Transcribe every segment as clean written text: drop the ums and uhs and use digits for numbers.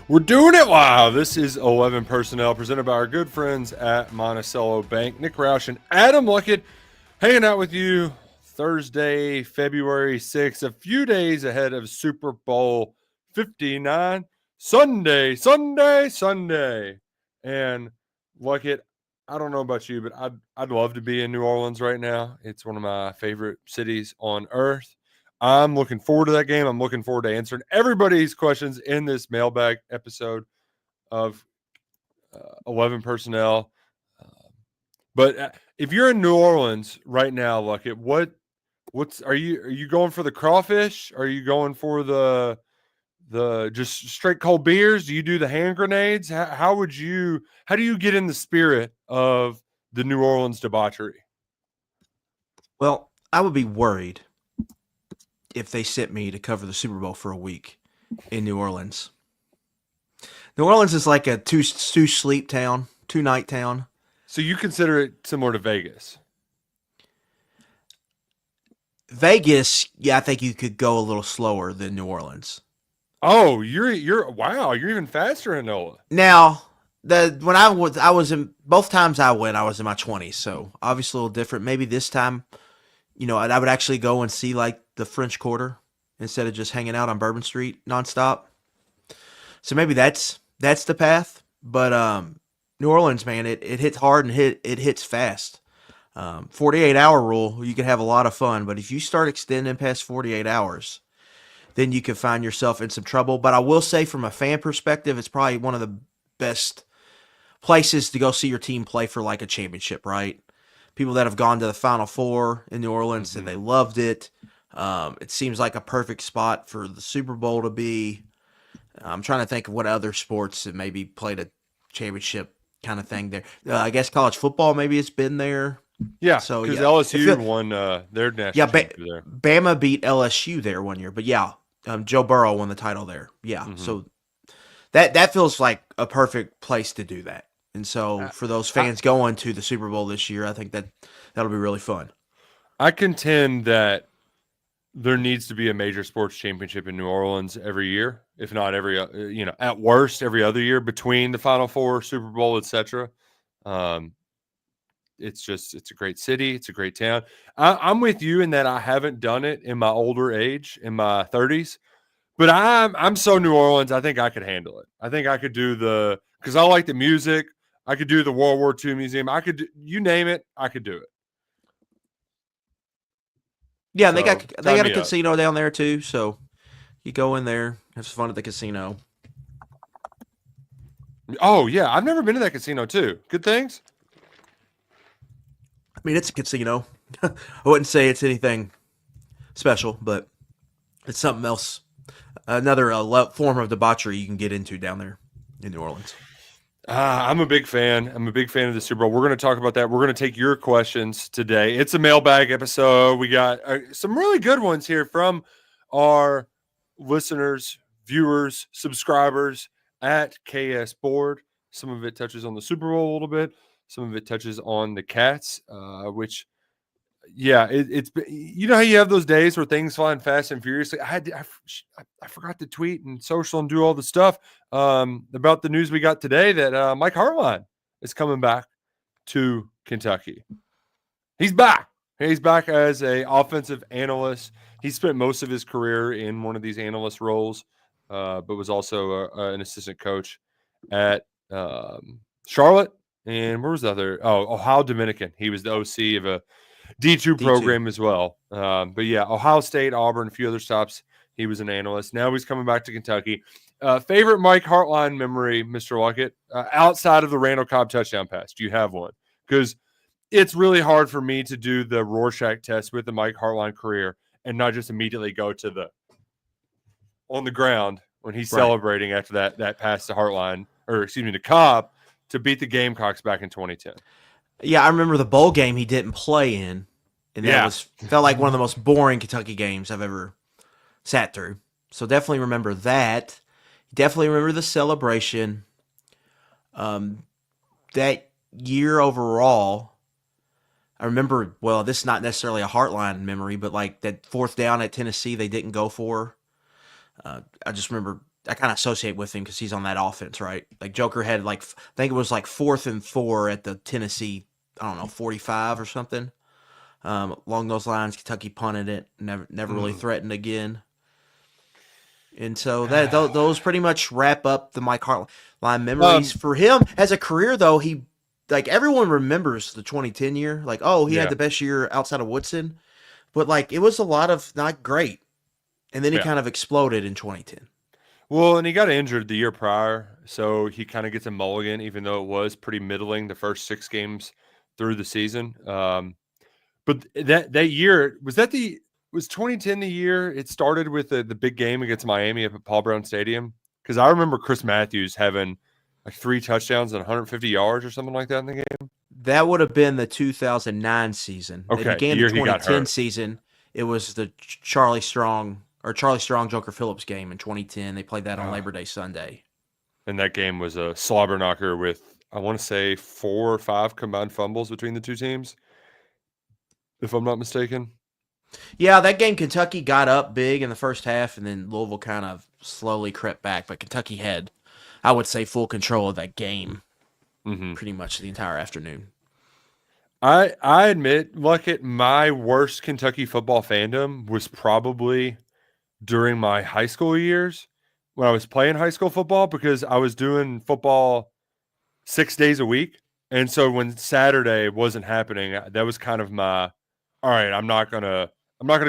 We're doing it live. This is 11 Personnel presented by our good friends at Monticello Bank. Nick Roush and Adam Luckett hanging out with you Thursday, February 6th, a few days ahead of Super Bowl 59. Sunday. And Luckett, I don't know about you, but I'd love to be in New Orleans right now. It's one of my favorite cities on earth. I'm looking forward to that game. I'm looking forward to answering everybody's questions in this mailbag episode of 11 Personnel. But if you're in New Orleans right now, Luckett, what's are you going for the crawfish? Are you going for the just straight cold beers? Do you do the hand grenades? How do you get in the spirit of the New Orleans debauchery? Well, I would be worried if they sent me to cover the Super Bowl for a week in New Orleans. New Orleans is like a two-sleep town, two-night town. So you consider it similar to Vegas? Vegas, yeah, I think you could go a little slower than New Orleans. Oh, you're even faster in NOLA. Now, when I was in both times I went, I was in my 20s, so obviously a little different. Maybe this time, I would actually go and see like the French Quarter instead of just hanging out on Bourbon Street nonstop. So maybe that's the path. But New Orleans, man, it hits hard and it hits fast. 48-hour rule, you can have a lot of fun, but if you start extending past 48 hours, then you can find yourself in some trouble. But I will say, from a fan perspective, it's probably one of the best places to go see your team play for like a championship, right? People that have gone to the Final Four in New Orleans and they loved it. It seems like a perfect spot for the Super Bowl to be. I'm trying to think of what other sports that maybe played a championship kind of thing there. I guess college football maybe it's been there. Yeah, so because LSU won their national championship there. Bama beat LSU there one year, but yeah, Joe Burrow won the title there. Yeah, so that feels like a perfect place to do that. And so for those fans going to the Super Bowl this year, I think that'll be really fun. I contend that there needs to be a major sports championship in New Orleans every year, if not every, at worst every other year between the Final Four, Super Bowl, etc. It's a great city. It's a great town. I'm with you in that I haven't done it in my older age, in my 30s, but I'm so New Orleans. I think I could handle it. I think I could do because I like the music. I could do the World War II museum. I could you name it. I could do it. Yeah, so, they got a casino down there too. So you go in there, have some fun at the casino. Oh yeah, I've never been to that casino too. Good things. I mean, it's a casino. I wouldn't say it's anything special, but it's something else. Another form of debauchery you can get into down there in New Orleans. I'm a big fan. I'm a big fan of the Super Bowl. We're going to talk about that. We're going to take your questions today. It's a mailbag episode. We got some really good ones here from our listeners, viewers, subscribers at KS Board. Some of it touches on the Super Bowl a little bit. Some of it touches on the Cats, which, yeah, it's how you have those days where things flying fast and furiously. I forgot to tweet and social and do all the stuff about the news we got today that Mike Hartline is coming back to Kentucky. He's back. He's back as a offensive analyst. He spent most of his career in one of these analyst roles, but was also an assistant coach at Charlotte. And where was the other? Oh, Ohio Dominican. He was the OC of a D2 program as well. But yeah, Ohio State, Auburn, a few other stops. He was an analyst. Now he's coming back to Kentucky. Favorite Mike Hartline memory, Mr. Luckett, outside of the Randall Cobb touchdown pass? Do you have one? Because it's really hard for me to do the Rorschach test with the Mike Hartline career and not just immediately go to on the ground when he's celebrating after that pass to Hartline, to Cobb, to beat the Gamecocks back in 2010. Yeah, I remember the bowl game he didn't play in, and that felt like one of the most boring Kentucky games I've ever sat through. So definitely remember that. Definitely remember the celebration. That year overall, I remember, well, this is not necessarily a Hartline memory, but like that fourth down at Tennessee they didn't go for. I just remember I kind of associate with him because he's on that offense, right? Like Joker had I think it was like 4th and 4 at the Tennessee, I don't know, 45 or something. Along those lines, Kentucky punted it, never really threatened again. And so those pretty much wrap up the Mike Hartline memories for him as a career. Though he, like, everyone remembers the 2010 year, like, oh, he had the best year outside of Woodson, but like it was a lot of not great, and then he kind of exploded in 2010. Well, and he got injured the year prior, so he kind of gets a mulligan, even though it was pretty middling the first 6 games through the season. But that year was 2010 the year it started with the big game against Miami up at Paul Brown Stadium? Because I remember Chris Matthews having like 3 touchdowns and 150 yards or something like that in the game. That would have been the 2009 season. Okay, They began the year the he got 2010 hurt. season. It was the Charlie Strong Joker Phillips game in 2010. They played that on Labor Day Sunday. And that game was a slobber knocker with, I want to say, 4 or 5 combined fumbles between the two teams, if I'm not mistaken. Yeah, that game Kentucky got up big in the first half, and then Louisville kind of slowly crept back. But Kentucky had, I would say, full control of that game pretty much the entire afternoon. I admit, Luckett, my worst Kentucky football fandom was probably during my high school years when I was playing high school football, because I was doing football 6 days a week. And so when Saturday wasn't happening, that was kind of my, all right, I'm not gonna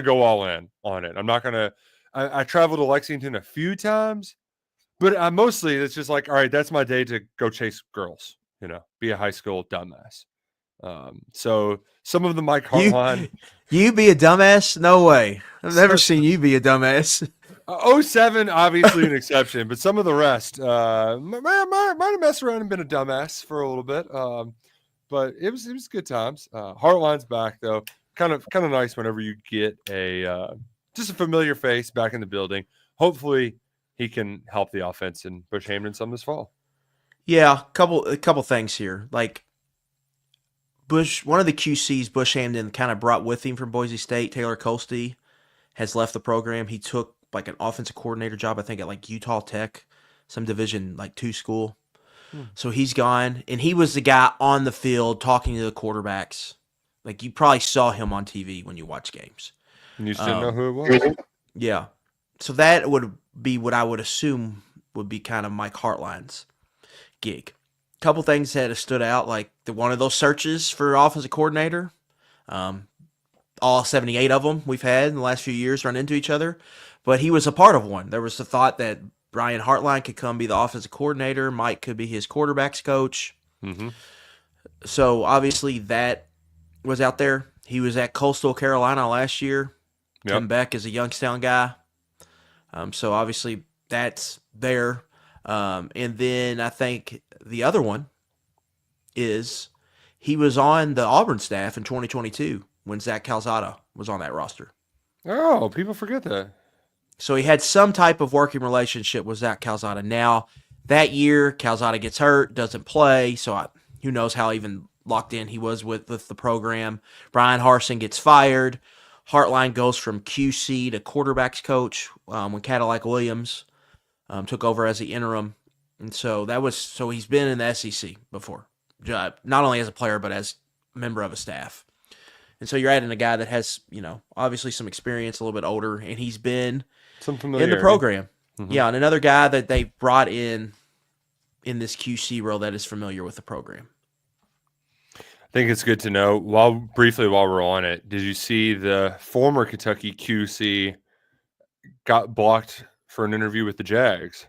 go all in on it. I'm not gonna. I traveled to Lexington a few times, but I mostly it's just like, all right, that's my day to go chase girls. Be a high school dumbass. So some of the Mike Hartline, you be a dumbass? No way. I've never seen you be a dumbass. 07, obviously an exception, but some of the rest might have messed around and been a dumbass for a little bit. But it was good times. Hartline's back though. Kind of nice whenever you get just a familiar face back in the building. Hopefully he can help the offense in Bush Hamden some this fall. Yeah, a couple things here. Like one of the QCs Bush Hamden kind of brought with him from Boise State, Taylor Colsty, has left the program. He took like an offensive coordinator job, I think, at like Utah Tech, some Division 2 school. So he's gone, and he was the guy on the field talking to the quarterbacks. Like, you probably saw him on TV when you watch games. And you just didn't know who it was? Yeah. So that would be what I would assume would be kind of Mike Hartline's gig. A couple things that have stood out, like one of those searches for offensive coordinator. All 78 of them we've had in the last few years run into each other, but he was a part of one. There was the thought that Brian Hartline could come be the offensive coordinator. Mike could be his quarterbacks coach. So obviously that was out there. He was at Coastal Carolina last year. Tim Beck is a Youngstown guy. So obviously that's there. And then I think the other one is he was on the Auburn staff in 2022 when Zach Calzada was on that roster. Oh, people forget that. So he had some type of working relationship with Zach Calzada. Now, that year, Calzada gets hurt, doesn't play, so who knows how even locked in he was with the program. Brian Harsin gets fired. Hartline goes from QC to quarterbacks coach when Cadillac Williams took over as the interim. And so he's been in the SEC before, not only as a player, but as a member of a staff. And so you're adding a guy that has, obviously some experience, a little bit older, and he's been in the program. Yeah, and another guy that they brought in this QC role that is familiar with the program. I think it's good to know. While we're on it, did you see the former Kentucky QC got blocked for an interview with the Jags?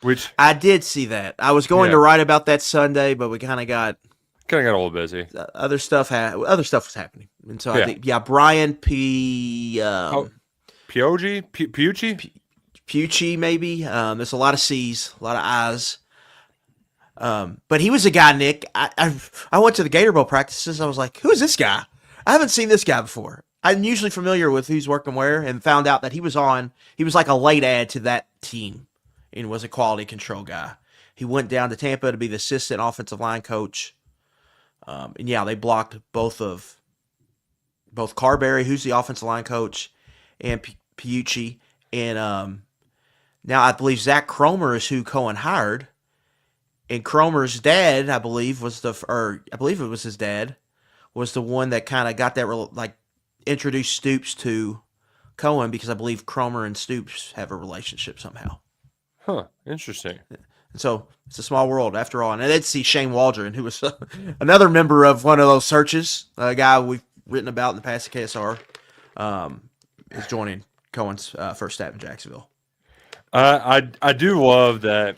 Which I did see that. I was going to write about that Sunday, but we kind of got a little busy. Other stuff was happening, and so I think Brian Pucci maybe. There's a lot of C's, a lot of I's. But he was a guy, Nick. I went to the Gator Bowl practices. I was like, who is this guy? I haven't seen this guy before. I'm usually familiar with who's working where, and found out that he was like a late add to that team and was a quality control guy. He went down to Tampa to be the assistant offensive line coach. And they blocked both Carberry, who's the offensive line coach, and Piucci. And Now, I believe Zach Cromer is who Cohen hired, and Cromer's dad, I believe, I believe it was his dad, was the one that kind of got that, introduced Stoops to Cohen, because I believe Cromer and Stoops have a relationship somehow. Huh. Interesting. And so it's a small world after all. And I did see Shane Waldron, who was another member of one of those searches, a guy we've written about in the past at KSR, is joining Cohen's first staff in Jacksonville. I do love that,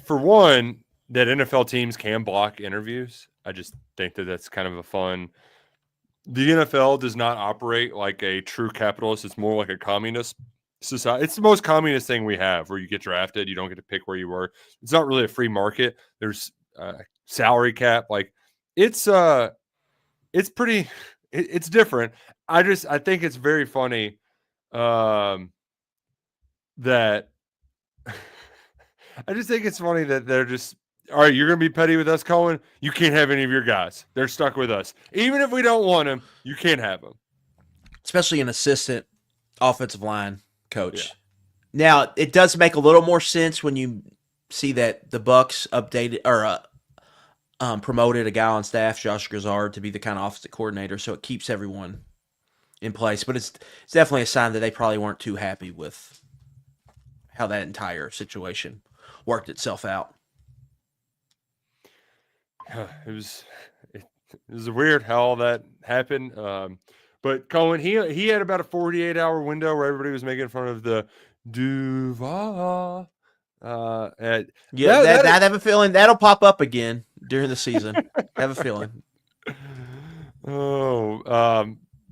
for one, that NFL teams can block interviews. I just think that that's kind of a fun. The NFL does not operate like a true capitalist. It's more like a communist society. It's the most communist thing we have, where you get drafted, you don't get to pick where you work. It's not really a free market. There's salary cap. Like it's pretty. It's different. I think it's very funny that I just think it's funny that they're just, all right, you're going to be petty with us, Cohen. You can't have any of your guys. They're stuck with us. Even if we don't want them, you can't have them. Especially an assistant offensive line coach. Yeah. Now, it does make a little more sense when you see that the Bucs updated or promoted a guy on staff, Josh Grizzard, to be the kind of offensive coordinator, so it keeps everyone in place. But it's definitely a sign that they probably weren't too happy with how that entire situation worked itself out. It was weird how all that happened. But Cohen, he had about a 48-hour window where everybody was making fun of the Duval. I have a feeling that'll pop up again during the season. I have a feeling.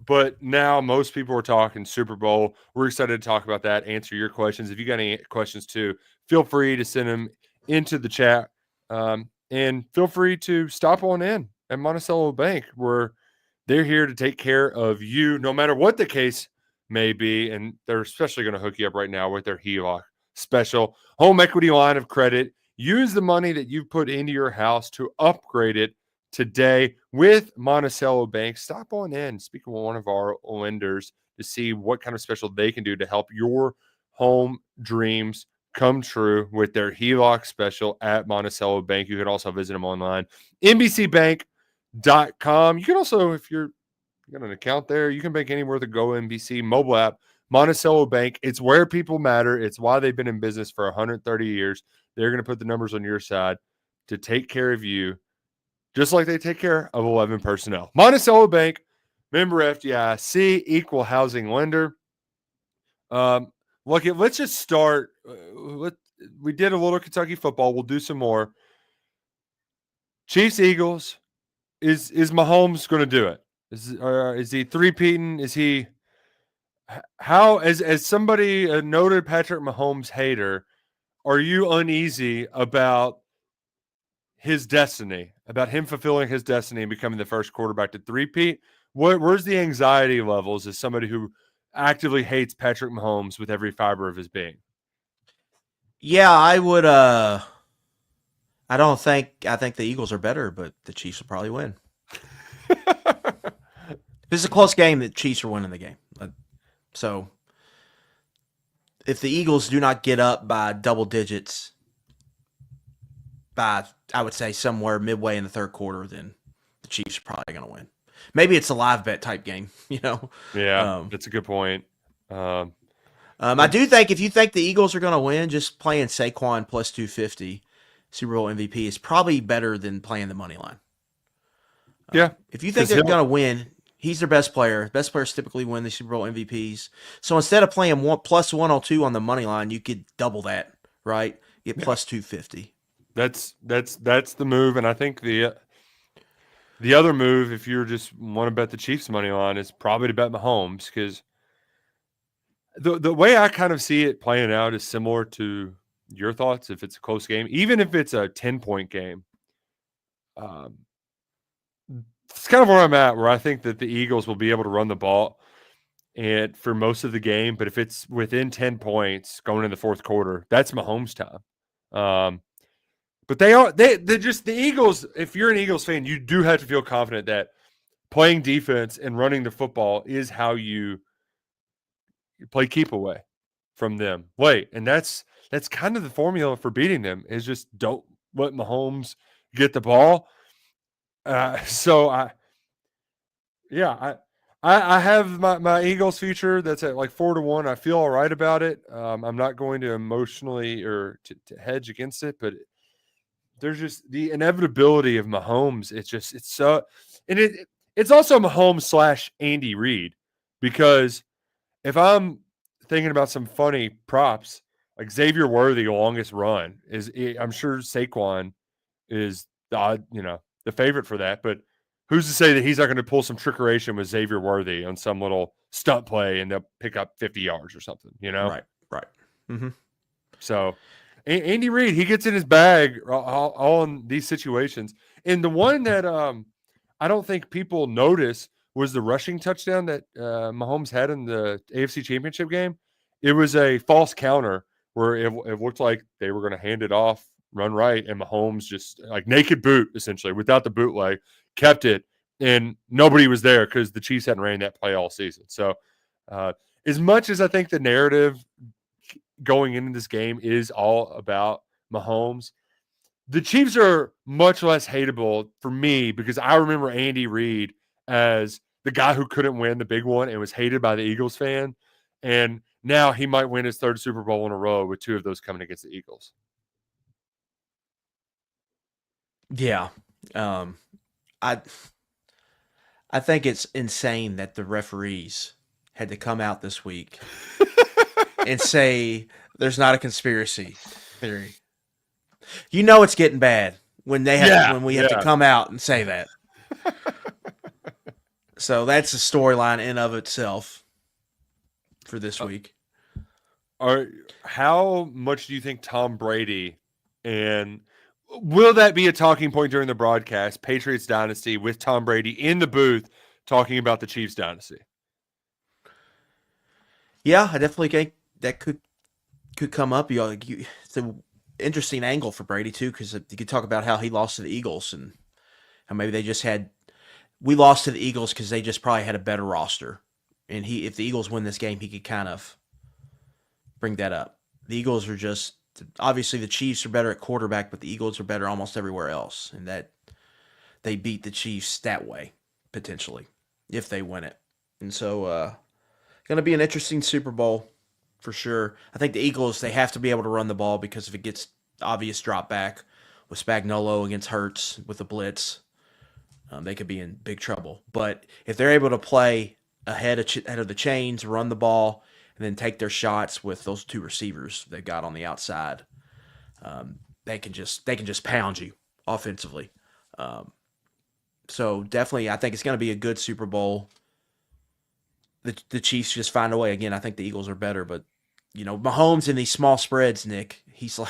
But now most people are talking Super Bowl. We're excited to talk about that, answer your questions. If you got any questions too, feel free to send them into the chat. And feel free to stop on in at Monticello Bank, where they're here to take care of you no matter what the case may be. And they're especially going to hook you up right now with their HELOC special home equity line of credit. Use the money that you've put into your house to upgrade it today with Monticello Bank. Stop on in, speak with one of our lenders to see what kind of special they can do to help your home dreams come true with their HELOC special at Monticello Bank. You can also visit them online, NBCBank.com. You can also, if you got an account there, you can bank anywhere with the Go NBC mobile app. Monticello Bank, it's where people matter. It's why they've been in business for 130 years. They're going to put the numbers on your side to take care of you, just like they take care of 11 personnel. Monticello Bank, member FDIC, equal housing lender. Let's just start. We did a little Kentucky football. We'll do some more. Chiefs, Eagles. Is Mahomes going to do it? Is he three-peating? Is he how? As somebody, a noted Patrick Mahomes hater, are you uneasy about his destiny, about him fulfilling his destiny and becoming the first quarterback to three-peat? Where's the anxiety levels as somebody who actively hates Patrick Mahomes with every fiber of his being? Yeah, I would. I think the Eagles are better, but the Chiefs will probably win. This is a close game. The Chiefs are winning the game. So if the Eagles do not get up by double digits by, I would say, somewhere midway in the third quarter, then the Chiefs are probably going to win. Maybe it's a live bet type game, Yeah, that's a good point. I do think if you think the Eagles are going to win, just playing Saquon plus 250 Super Bowl MVP is probably better than playing the money line. Yeah. If you think they're going to win, he's their best player. Best players typically win the Super Bowl MVPs. So instead of playing plus 102 on the money line, you could double that, right? Get plus 250. That's the move, and I think the other move, if you just want to bet the Chiefs money line, is probably to bet Mahomes, because the way I kind of see it playing out is similar to your thoughts. If it's a close game, even if it's a 10-point game, it's kind of where I'm at, where I think that the Eagles will be able to run the ball and for most of the game. But if it's within 10 points going in the fourth quarter, that's Mahomes time. But they're just the Eagles. If you're an Eagles fan, you do have to feel confident that playing defense and running the football is how you play keep away. from them late, and that's kind of the formula for beating them is just don't let Mahomes get the ball. So I have my Eagles future that's at like 4-1. I feel all right about it. I'm not going to emotionally or to hedge against it, but there's just the inevitability of Mahomes. It's so, and it's also Mahomes / Andy Reid, because if I'm thinking about some funny props, like Xavier Worthy longest run is, I'm sure Saquon is the favorite for that, but who's to say that he's not going to pull some trickeration with Xavier Worthy on some little stunt play and they'll pick up 50 yards or something, Right. Mm-hmm. So Andy Reid, he gets in his bag all in these situations. And the one that I don't think people notice was the rushing touchdown that Mahomes had in the AFC Championship game. It was a false counter where it looked like they were going to hand it off, run right, and Mahomes just like naked boot, essentially, without the bootleg, kept it, and nobody was there because the Chiefs hadn't ran that play all season. So as much as I think the narrative going into this game is all about Mahomes, the Chiefs are much less hateable for me because I remember Andy Reid as the guy who couldn't win the big one and was hated by the Eagles fan. And now he might win his third Super Bowl in a row with 2 of those coming against the Eagles. Yeah. I think it's insane that the referees had to come out this week and say there's not a conspiracy theory. You know it's getting bad when they have when we have to come out and say that. So that's a storyline in of itself for this week. How much do you think Tom Brady, and will that be a talking point during the broadcast, Patriots dynasty with Tom Brady in the booth talking about the Chiefs dynasty? Yeah, I definitely think that could come up. It's an interesting angle for Brady too, because you could talk about how he lost to the Eagles and how maybe we lost to the Eagles because they just probably had a better roster, and if the Eagles win this game, he could kind of bring that up. The Eagles are just obviously the Chiefs are better at quarterback, but the Eagles are better almost everywhere else, and that they beat the Chiefs that way potentially if they win it, and so. Going to be an interesting Super Bowl for sure. I think the Eagles, they have to be able to run the ball because if it gets obvious drop back with Spagnuolo against Hurts with the blitz, they could be in big trouble. But if they're able to play ahead of the chains, run the ball, and then take their shots with those 2 receivers they've got on the outside, they can just pound you offensively. So definitely, I think it's going to be a good Super Bowl. The Chiefs just find a way. Again, I think the Eagles are better, but Mahomes in these small spreads, Nick, he's I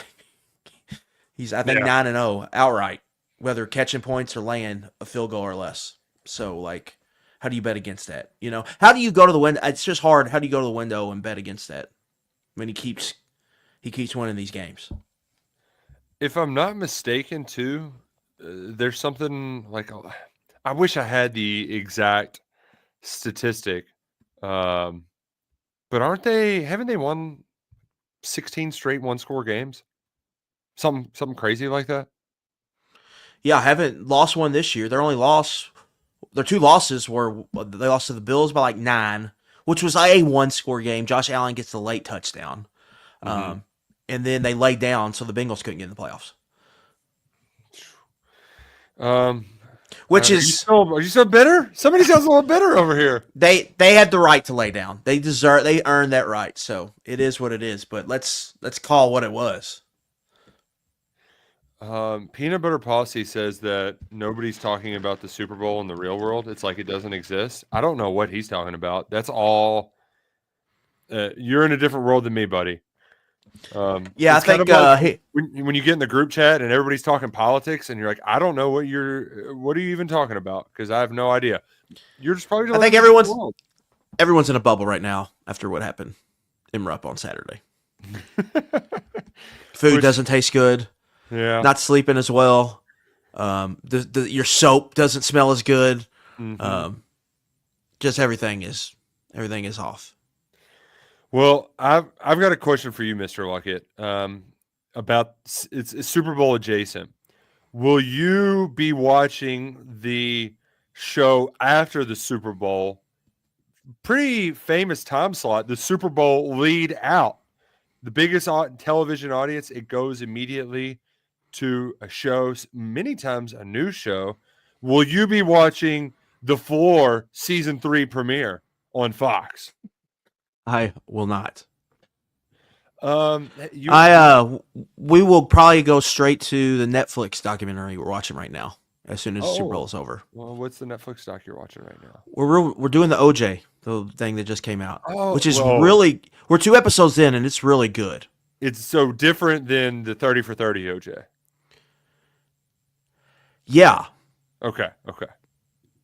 think 9-0 outright, whether catching points or laying a field goal or less. So how do you bet against that? How do you go to the window? It's just hard. How do you go to the window and bet against that when he keeps winning these games? If I'm not mistaken, too, there's something like I wish I had the exact statistic. But haven't they won 16 straight 1-score games? Something crazy like that? Yeah, haven't lost one this year. Their 2 losses were they lost to the Bills by 9, which was a 1-score game. Josh Allen gets the late touchdown. Mm-hmm. And then they laid down so the Bengals couldn't get in the playoffs. Which are you still bitter? Somebody sounds a little bitter over here. They had the right to lay down. They earned that right. So it is what it is. But let's call what it was. Peanut Butter Policy says that nobody's talking about the Super Bowl in the real world. It's like it doesn't exist. I don't know what he's talking about. That's all. You're in a different world than me, buddy. I think like when you get in the group chat and everybody's talking politics and you're like, I don't know what are you even talking about? Because I have no idea. You're just probably. I think everyone's in a bubble right now after what happened in Rupp on Saturday. Food doesn't taste good. Yeah. Not sleeping as well. Your soap doesn't smell as good. Mm-hmm. Just everything is off. Well, I've got a question for you, Mr. Luckett. About it's Super Bowl adjacent. Will you be watching the show after the Super Bowl? Pretty famous time slot, the Super Bowl lead out. The biggest television audience, it goes immediately to a show, many times a new show. Will you be watching The Floor season 3 premiere on Fox? I will not. You, We will probably go straight to the Netflix documentary we're watching right now as soon as the Super Bowl is over. Well, what's the Netflix doc you're watching right now? We're doing the OJ, the thing that just came out, which is well, really, we're 2 episodes in and it's really good. It's so different than the 30 for 30 OJ. Yeah. Okay.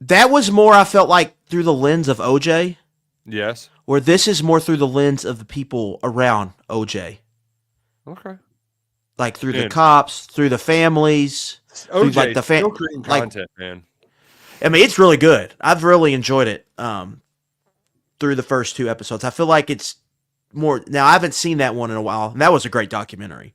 That was more, I felt like, through the lens of OJ. Yes. Where this is more through the lens of the people around OJ. Okay. Like through the cops, through the families, OJ, through like the still creating content, man. I mean, it's really good. I've really enjoyed it through the first 2 episodes. I feel like it's more now. I haven't seen that one in a while, and that was a great documentary.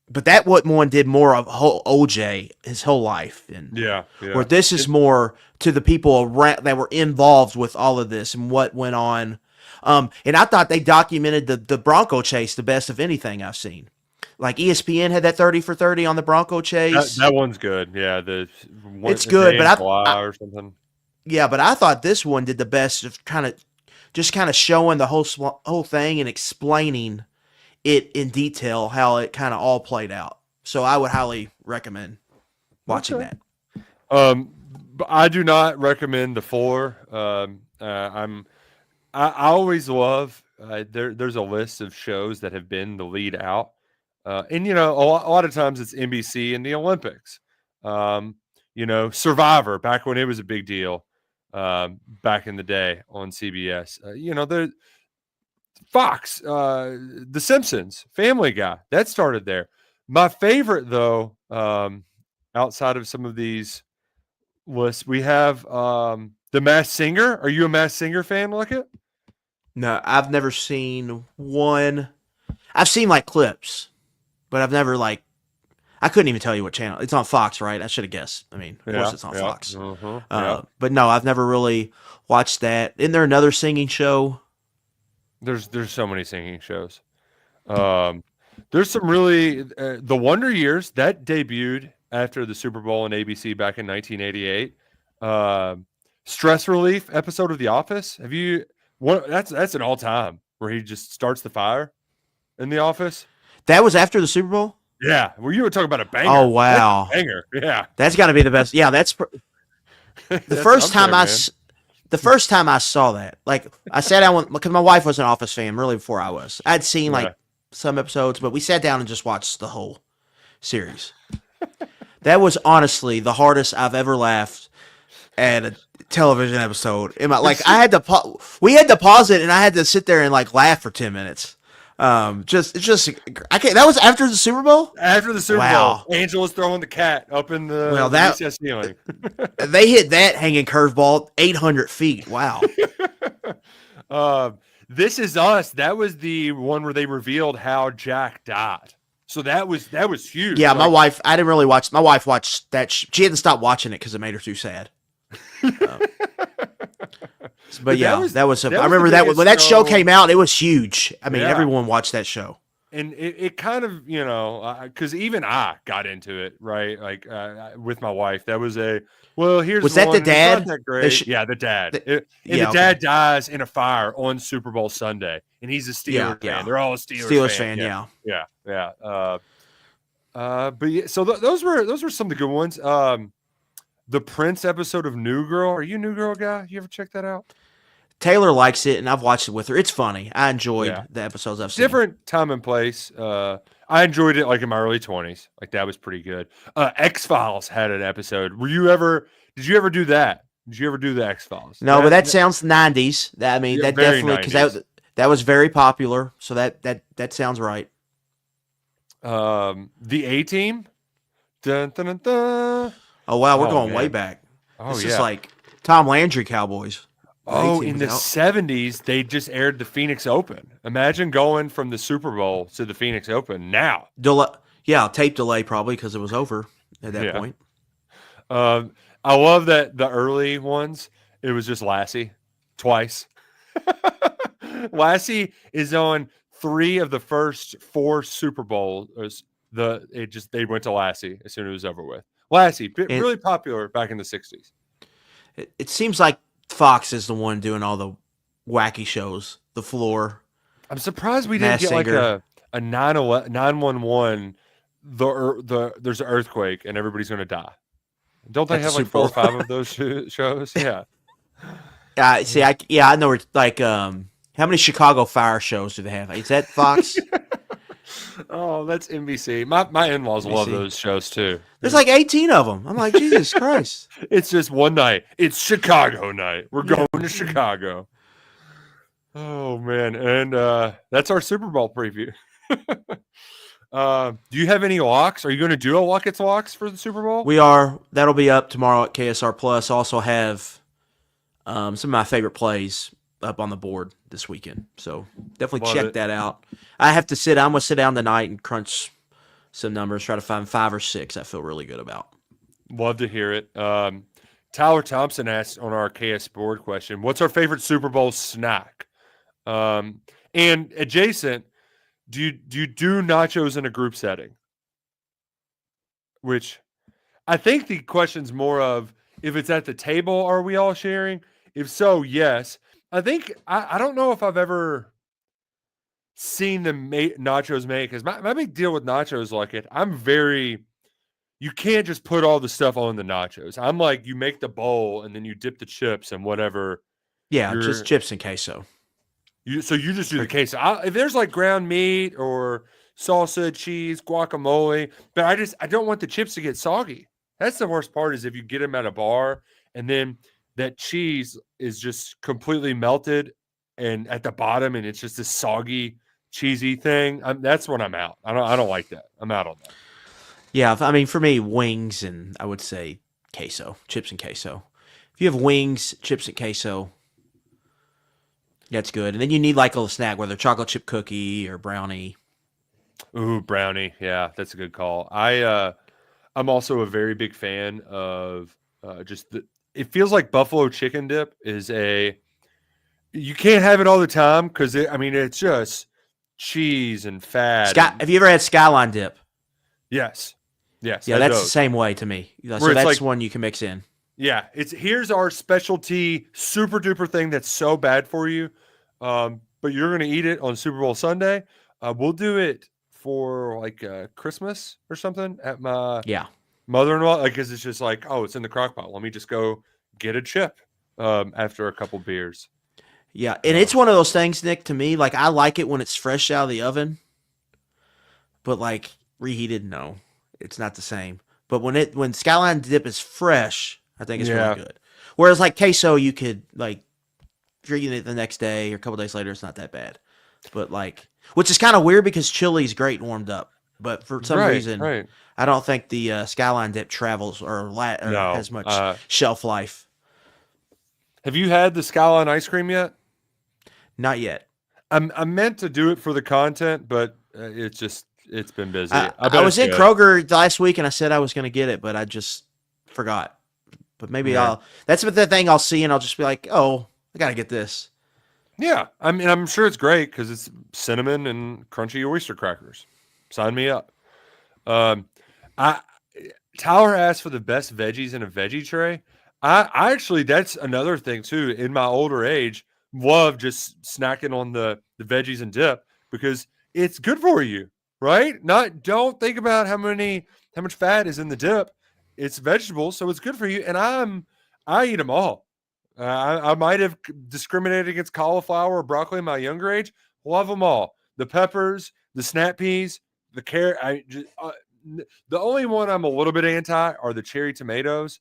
But that one did more of OJ his whole life, and yeah. Where this is more to the people around that were involved with all of this and what went on. And I thought they documented the Bronco chase the best of anything I've seen. Like ESPN had that 30 for 30 on the Bronco chase. That one's good. Yeah, it's good, but or something. Yeah, but I thought this one did the best of kind of showing the whole thing and explaining it in detail how it kind of all played out. So I would highly recommend watching that. But I do not recommend The Floor. I always love there's a list of shows that have been the lead out. And, a lot of times it's NBC and the Olympics. Survivor, back when it was a big deal back in the day on CBS. The Fox, The Simpsons, Family Guy, that started there. My favorite, though, outside of some of these lists, we have The Masked Singer. Are you a Masked Singer fan, Luckett? No, I've never seen one. I've seen like clips. But I've never I couldn't even tell you what channel. It's on Fox, right? I should have guessed. I mean, of course it's on Fox. But no, I've never really watched that. Isn't there another singing show? There's so many singing shows. There's some really The Wonder Years that debuted after the Super Bowl on ABC back in 1988. Stress Relief episode of The Office. Have you? That's an all time where he just starts the fire in The Office. That was after the Super Bowl? Yeah. Well, you were talking about a banger. Oh, wow. Banger. Yeah. That's got to be the best. Yeah, that's the first time I saw that. Like, I sat down because my wife was an Office fan really before I was. I'd seen some episodes, but we sat down and just watched the whole series. That was honestly the hardest I've ever laughed at a television episode. We had to pause it and I had to sit there and laugh for 10 minutes. I can't. That was after the Super Bowl. After the Super Bowl, Angela's throwing the cat up in the recess ceiling. They hit that hanging curveball 800 feet. Wow. This Is Us. That was the one where they revealed how Jack died. So that was huge. Yeah, my wife. I didn't really watch. My wife watched that. She had to stop watching it because it made her too sad. But yeah, that was. I remember that when that show came out, it was huge. I mean, everyone watched that show, and it kind of because even I got into it, right? With my wife, that was here's was that the dad? That great. Yeah, the dad. The dad dies in a fire on Super Bowl Sunday, and he's a Steelers fan. They're all a Steelers fan. Yeah. But yeah, so those were some of the good ones. The Prince episode of New Girl. Are you a New Girl guy? You ever check that out? Taylor likes it, and I've watched it with her. It's funny. I enjoyed the episodes I've seen. Different time and place. I enjoyed it in my early 20s. That was pretty good. X-Files had an episode. Did you ever do that? Did you ever do the X-Files? No, but that sounds 90s. That definitely, because that was very popular. So that sounds right. The A-Team. Dun, dun, dun, dun. Oh, wow. We're going way back. Oh, this is like Tom Landry Cowboys. Oh, team in was the out. 70s, they just aired the Phoenix Open. Imagine going from the Super Bowl to the Phoenix Open now. Tape delay probably because it was over at that Yeah. point. I love that the early ones, it was just Lassie twice. Lassie is on 3 of the first 4 Super Bowls. They went to Lassie as soon as it was over with. Lassie, And really popular back in the 60s. it seems like Fox is the one doing all the wacky shows. The Floor, I'm surprised we didn't Mass get like Singer. a 911. There's an earthquake and everybody's going to die. Don't they At the have like Super 4 or Bowl. 5 of those shows? Yeah. I know. Like, how many Chicago Fire shows do they have? Is that Fox? Oh, that's NBC. My in-laws love NBC. those shows too. There's like 18 of them. I'm like, Jesus Christ. It's just one night. It's Chicago night. We're going to Chicago. Oh man, and that's our Super Bowl preview. Do you have any locks? Are you going to do a Luckett's locks for the Super Bowl? We are. That'll be up tomorrow at KSR Plus. Also have some of my favorite plays up on the board this weekend. So definitely check that out. I'm going to sit down tonight and crunch some numbers, try to find 5 or 6 I feel really good about. Love to hear it. Tyler Thompson asked on our KS board question, what's our favorite Super Bowl snack? And adjacent, do you do nachos in a group setting? Which I think the question's more of, if it's at the table, are we all sharing? If so, yes. I think I don't know if I've ever seen them make nachos made, because my big deal with nachos, like you can't just put all the stuff on the nachos. I'm like, you make the bowl and then you dip the chips and whatever. Yeah, just chips and queso. So you just do the queso. If there's like ground meat or salsa, cheese, guacamole, but I don't want the chips to get soggy. That's the worst part, is if you get them at a bar and then that cheese is just completely melted and at the bottom and it's just this soggy, cheesy thing. That's when I'm out. I don't like that. I'm out on that. Yeah, I mean, for me, wings and I would say queso, chips and queso. If you have wings, chips and queso, that's good. And then you need like a little snack, whether chocolate chip cookie or brownie. Ooh, brownie. Yeah, that's a good call. I'm also a very big fan of it feels like buffalo chicken dip is you can't have it all the time because it's just cheese and fat. Have you ever had Skyline dip? Yes. Yeah, that's the same way to me. So that's like, one you can mix in. Yeah, here's our specialty super duper thing that's so bad for you, but you're gonna eat it on Super Bowl Sunday. We'll do it for like Christmas or something at my mother-in-law, because it's just like, oh, it's in the crock pot. Let me just go get a chip after a couple beers. Yeah, and it's one of those things, Nick, to me, like I like it when it's fresh out of the oven, but like reheated, no, it's not the same. But when Skyline dip is fresh, I think it's really good. Whereas like queso, you could like, if you're eating it the next day or a couple days later, it's not that bad. But like, which is kind of weird because chili's great warmed up, but for some reason, I don't think the Skyline dip travels or has much shelf life. Have you had the Skyline ice cream yet? Not yet. I meant to do it for the content, but it's been busy. I was in Kroger last week and I said I was going to get it, but I just forgot. But maybe that's the thing I'll see and I'll just be like, oh, I got to get this. Yeah. I mean, I'm sure it's great because it's cinnamon and crunchy oyster crackers. Sign me up. Tyler asked for the best veggies in a veggie tray. I actually, that's another thing too. In my older age, love just snacking on the veggies and dip because it's good for you, right? Don't think about how much fat is in the dip. It's vegetables, so it's good for you. And I eat them all. I might have discriminated against cauliflower or broccoli in my younger age. Love them all. The peppers, the snap peas, the carrot. The only one I'm a little bit anti are the cherry tomatoes,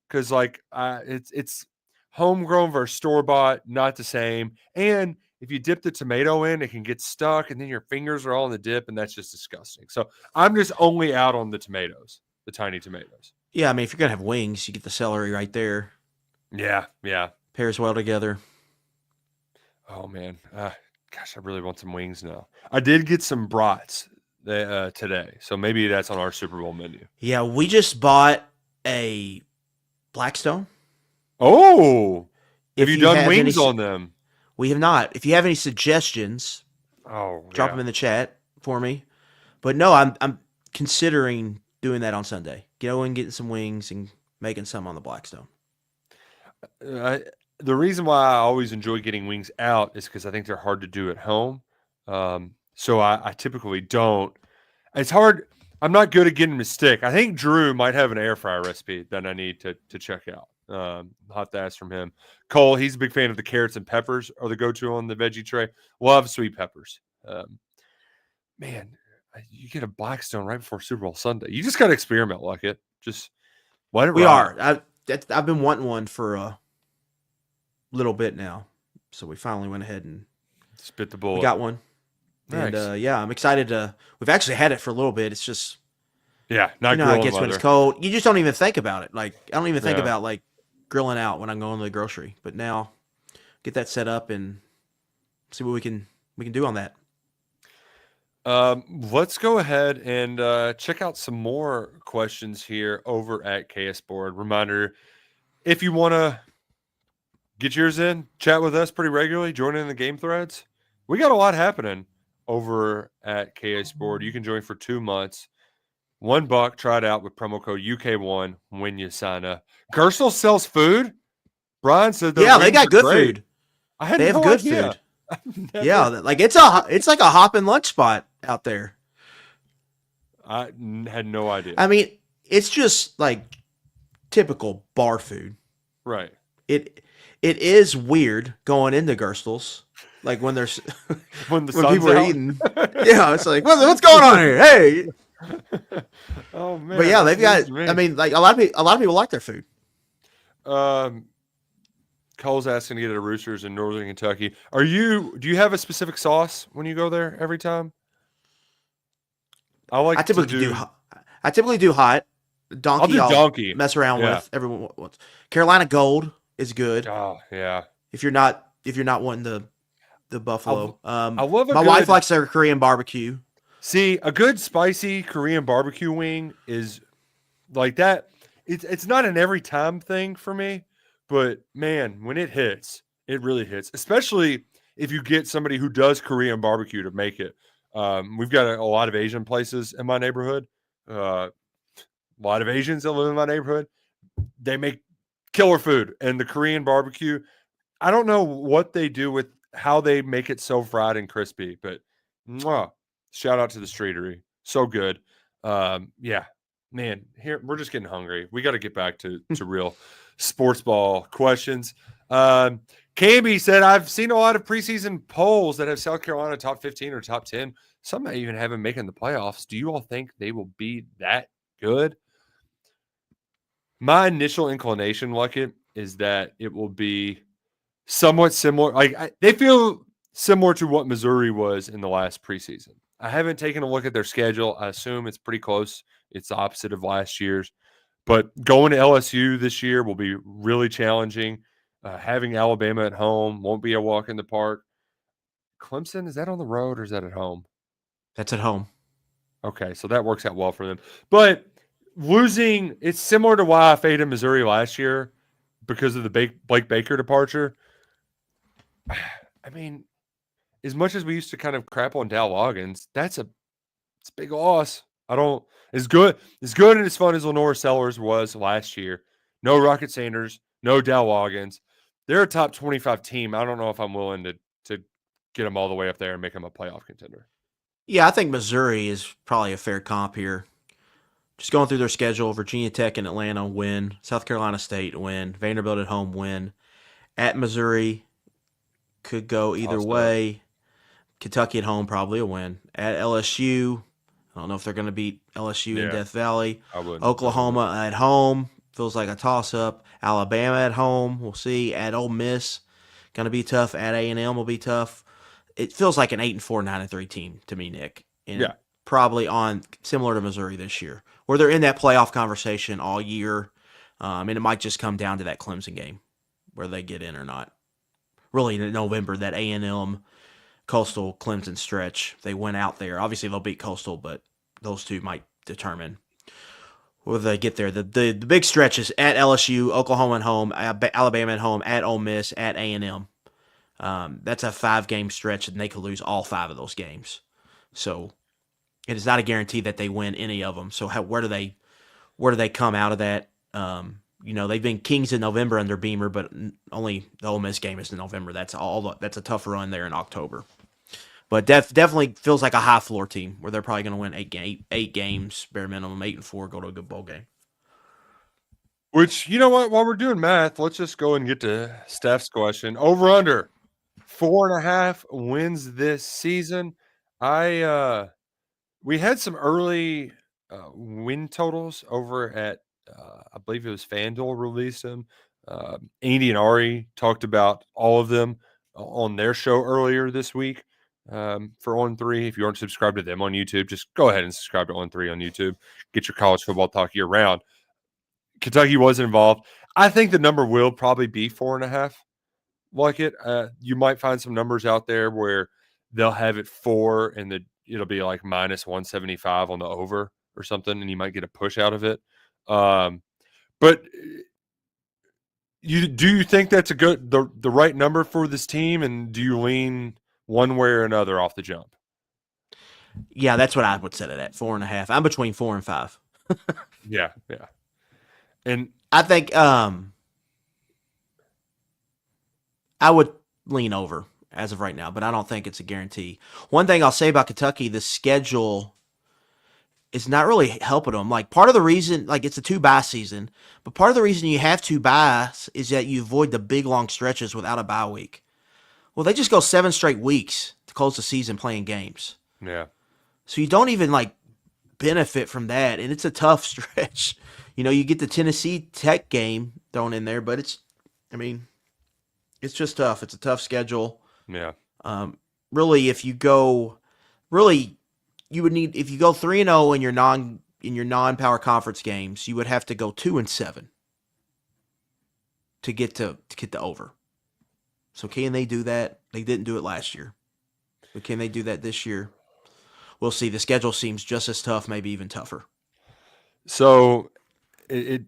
because like it's homegrown versus store bought, not the same. And if you dip the tomato in, it can get stuck, and then your fingers are all in the dip, and that's just disgusting. So I'm just only out on the tomatoes, the tiny tomatoes. Yeah, I mean, if you're gonna have wings, you get the celery right there. Yeah. Pairs well together. Oh man, gosh, I really want some wings now. I did get some brats today, so maybe that's on our Super Bowl menu. Yeah, we just bought a Blackstone. Oh, have If you you done have any, wings on them? we have not. If you have any suggestions, Oh drop them yeah. in the chat for me. But no, I'm considering doing that on Sunday. Going, getting some wings, and making some on the Blackstone. The reason why I always enjoy getting wings out is because I think they're hard to do at home. So I typically don't. It's hard. I'm not good at getting them to stick. I think Drew might have an air fryer recipe that I need to check out. I'll have to ask from him. Cole, he's a big fan of the carrots and peppers are the go-to on the veggie tray. Love sweet peppers. Man, you get a Blackstone right before Super Bowl Sunday. You just got to experiment like it. Just let it We ride. are. I've been wanting one for a little bit now, so we finally went ahead and Spit the bullet. we got one. Nice. And yeah, I'm excited to. We've actually had it for a little bit. It's just Yeah, not you know how it grilling gets when leather. it's cold. You just don't even think about it. Like I don't even think Yeah. about like grilling out when I'm going to the grocery. But now, get that set up and see what we can do on that. Let's go ahead and check out some more questions here over at KS Board. Reminder, if you want to get yours in, chat with us pretty regularly, join in the game threads. We got a lot happening over at KS Board. You can join for 2 months. $1, try it out with promo code UK1 when you sign up. Gersel sells food. Brian said Yeah, they wings got are good great. food. I had They have no good idea. food. Yeah, like it's like a hop and lunch spot out there. I had no idea. I mean, it's just like typical bar food. Right. It is weird going into Gerstl's, like when there's When the when sun's people are out. eating. Yeah, it's like what's going on here? Hey, Oh man. but yeah, that's they've got. news to me. I mean, like a lot of people like their food. Cole's asking to get a Roosters in Northern Kentucky. Do you have a specific sauce when you go there every time? I typically do hot. Donkey, I'll do donkey. mess around Yeah. with. Everyone wants. Carolina Gold is good Oh yeah. if you're not wanting the buffalo. I love a my good, wife likes their Korean barbecue. See, a good spicy Korean barbecue wing is like that. It's not an every time thing for me, but man, when it hits, it really hits. Especially if you get somebody who does Korean barbecue to make it. We've got a lot of Asian places in my neighborhood. A lot of Asians that live in my neighborhood. They make killer food, and the Korean barbecue. I don't know what they do with how they make it so fried and crispy, but shout out to the Streetery. So good. Yeah, man, here we're just getting hungry. We got to get back to real sports ball questions. Camby said, I've seen a lot of preseason polls that have South Carolina top 15 or top 10. Some might even have them making the playoffs. Do you all think they will be that good? My initial inclination, Luckett, is that it will be somewhat similar. Like they feel similar to what Missouri was in the last preseason. I haven't taken a look at their schedule. I assume it's pretty close. It's the opposite of last year's. But going to LSU this year will be really challenging. Having Alabama at home won't be a walk in the park. Clemson, is that on the road or is that at home? That's at home. Okay, so that works out well for them. But losing, it's similar to why I faded Missouri last year because of the Blake Baker departure. I mean, as much as we used to kind of crap on Dow Loggins, it's a big loss. As good and as fun as Lenore Sellers was last year. No Rocket Sanders, no Dow Loggins. They're a top 25 team. I don't know if I'm willing to get them all the way up there and make them a playoff contender. Yeah, I think Missouri is probably a fair comp here. Just going through their schedule, Virginia Tech and Atlanta win, South Carolina State win, Vanderbilt at home win. At Missouri, could go either way. Kentucky at home, probably a win. At LSU, I don't know if they're going to beat LSU in Death Valley. Oklahoma at home, feels like a toss-up. Alabama at home, we'll see. At Ole Miss, going to be tough. At A&M will be tough. It feels like an 8-4, 9-3 team to me, Nick. And probably on similar to Missouri this year, where they're in that playoff conversation all year. And it might just come down to that Clemson game, where they get in or not. really in November, that A&M Coastal Clemson stretch. They went out there. Obviously, they'll beat Coastal, but those two might determine whether they get there. The big stretch is at LSU, Oklahoma at home, Alabama at home, at Ole Miss, at A&M. That's a 5-game stretch, and they could lose all 5 of those games. So it is not a guarantee that they win any of them. So where do they come out of that? They've been kings in November under Beamer, but only the Ole Miss game is in November. That's a tough run there in October. But definitely feels like a high floor team where they're probably going to win 8 games, bare minimum, 8-4, go to a good bowl game. Which, you know what? While we're doing math, let's just go and get to Steph's question. Over under 4.5 wins this season. We had some early win totals over at I believe it was FanDuel released them. Andy and Ari talked about all of them on their show earlier this week for On 3. If you aren't subscribed to them on YouTube, just go ahead and subscribe to On 3 on YouTube. Get your college football talk year round. Kentucky wasn't involved. I think the number will probably be 4.5. Luckett. You might find some numbers out there where they'll have it 4 and it'll be like minus 175 on the over or something, and you might get a push out of it. But do you think that's the right number for this team, and do you lean one way or another off the jump? Yeah, that's what I would set it at, 4.5. I'm between 4 and 5. Yeah. And I think I would lean over as of right now, but I don't think it's a guarantee. One thing I'll say about Kentucky, the schedule is not really helping them. Like, part of the reason, like, it's a 2-bye season, but part of the reason you have 2 byes is that you avoid the big long stretches without a bye week. Well, they just go 7 straight weeks to close the season playing games. Yeah. So you don't even benefit from that, and it's a tough stretch. You get the Tennessee Tech game thrown in there, but it's just tough. It's a tough schedule. Yeah. Really, if you go, you would need, if you go 3-0 in your non-power conference games, you would have to go 2-7 to get the over. So can they do that? They didn't do it last year, but can they do that this year? We'll see. The schedule seems just as tough, maybe even tougher. So you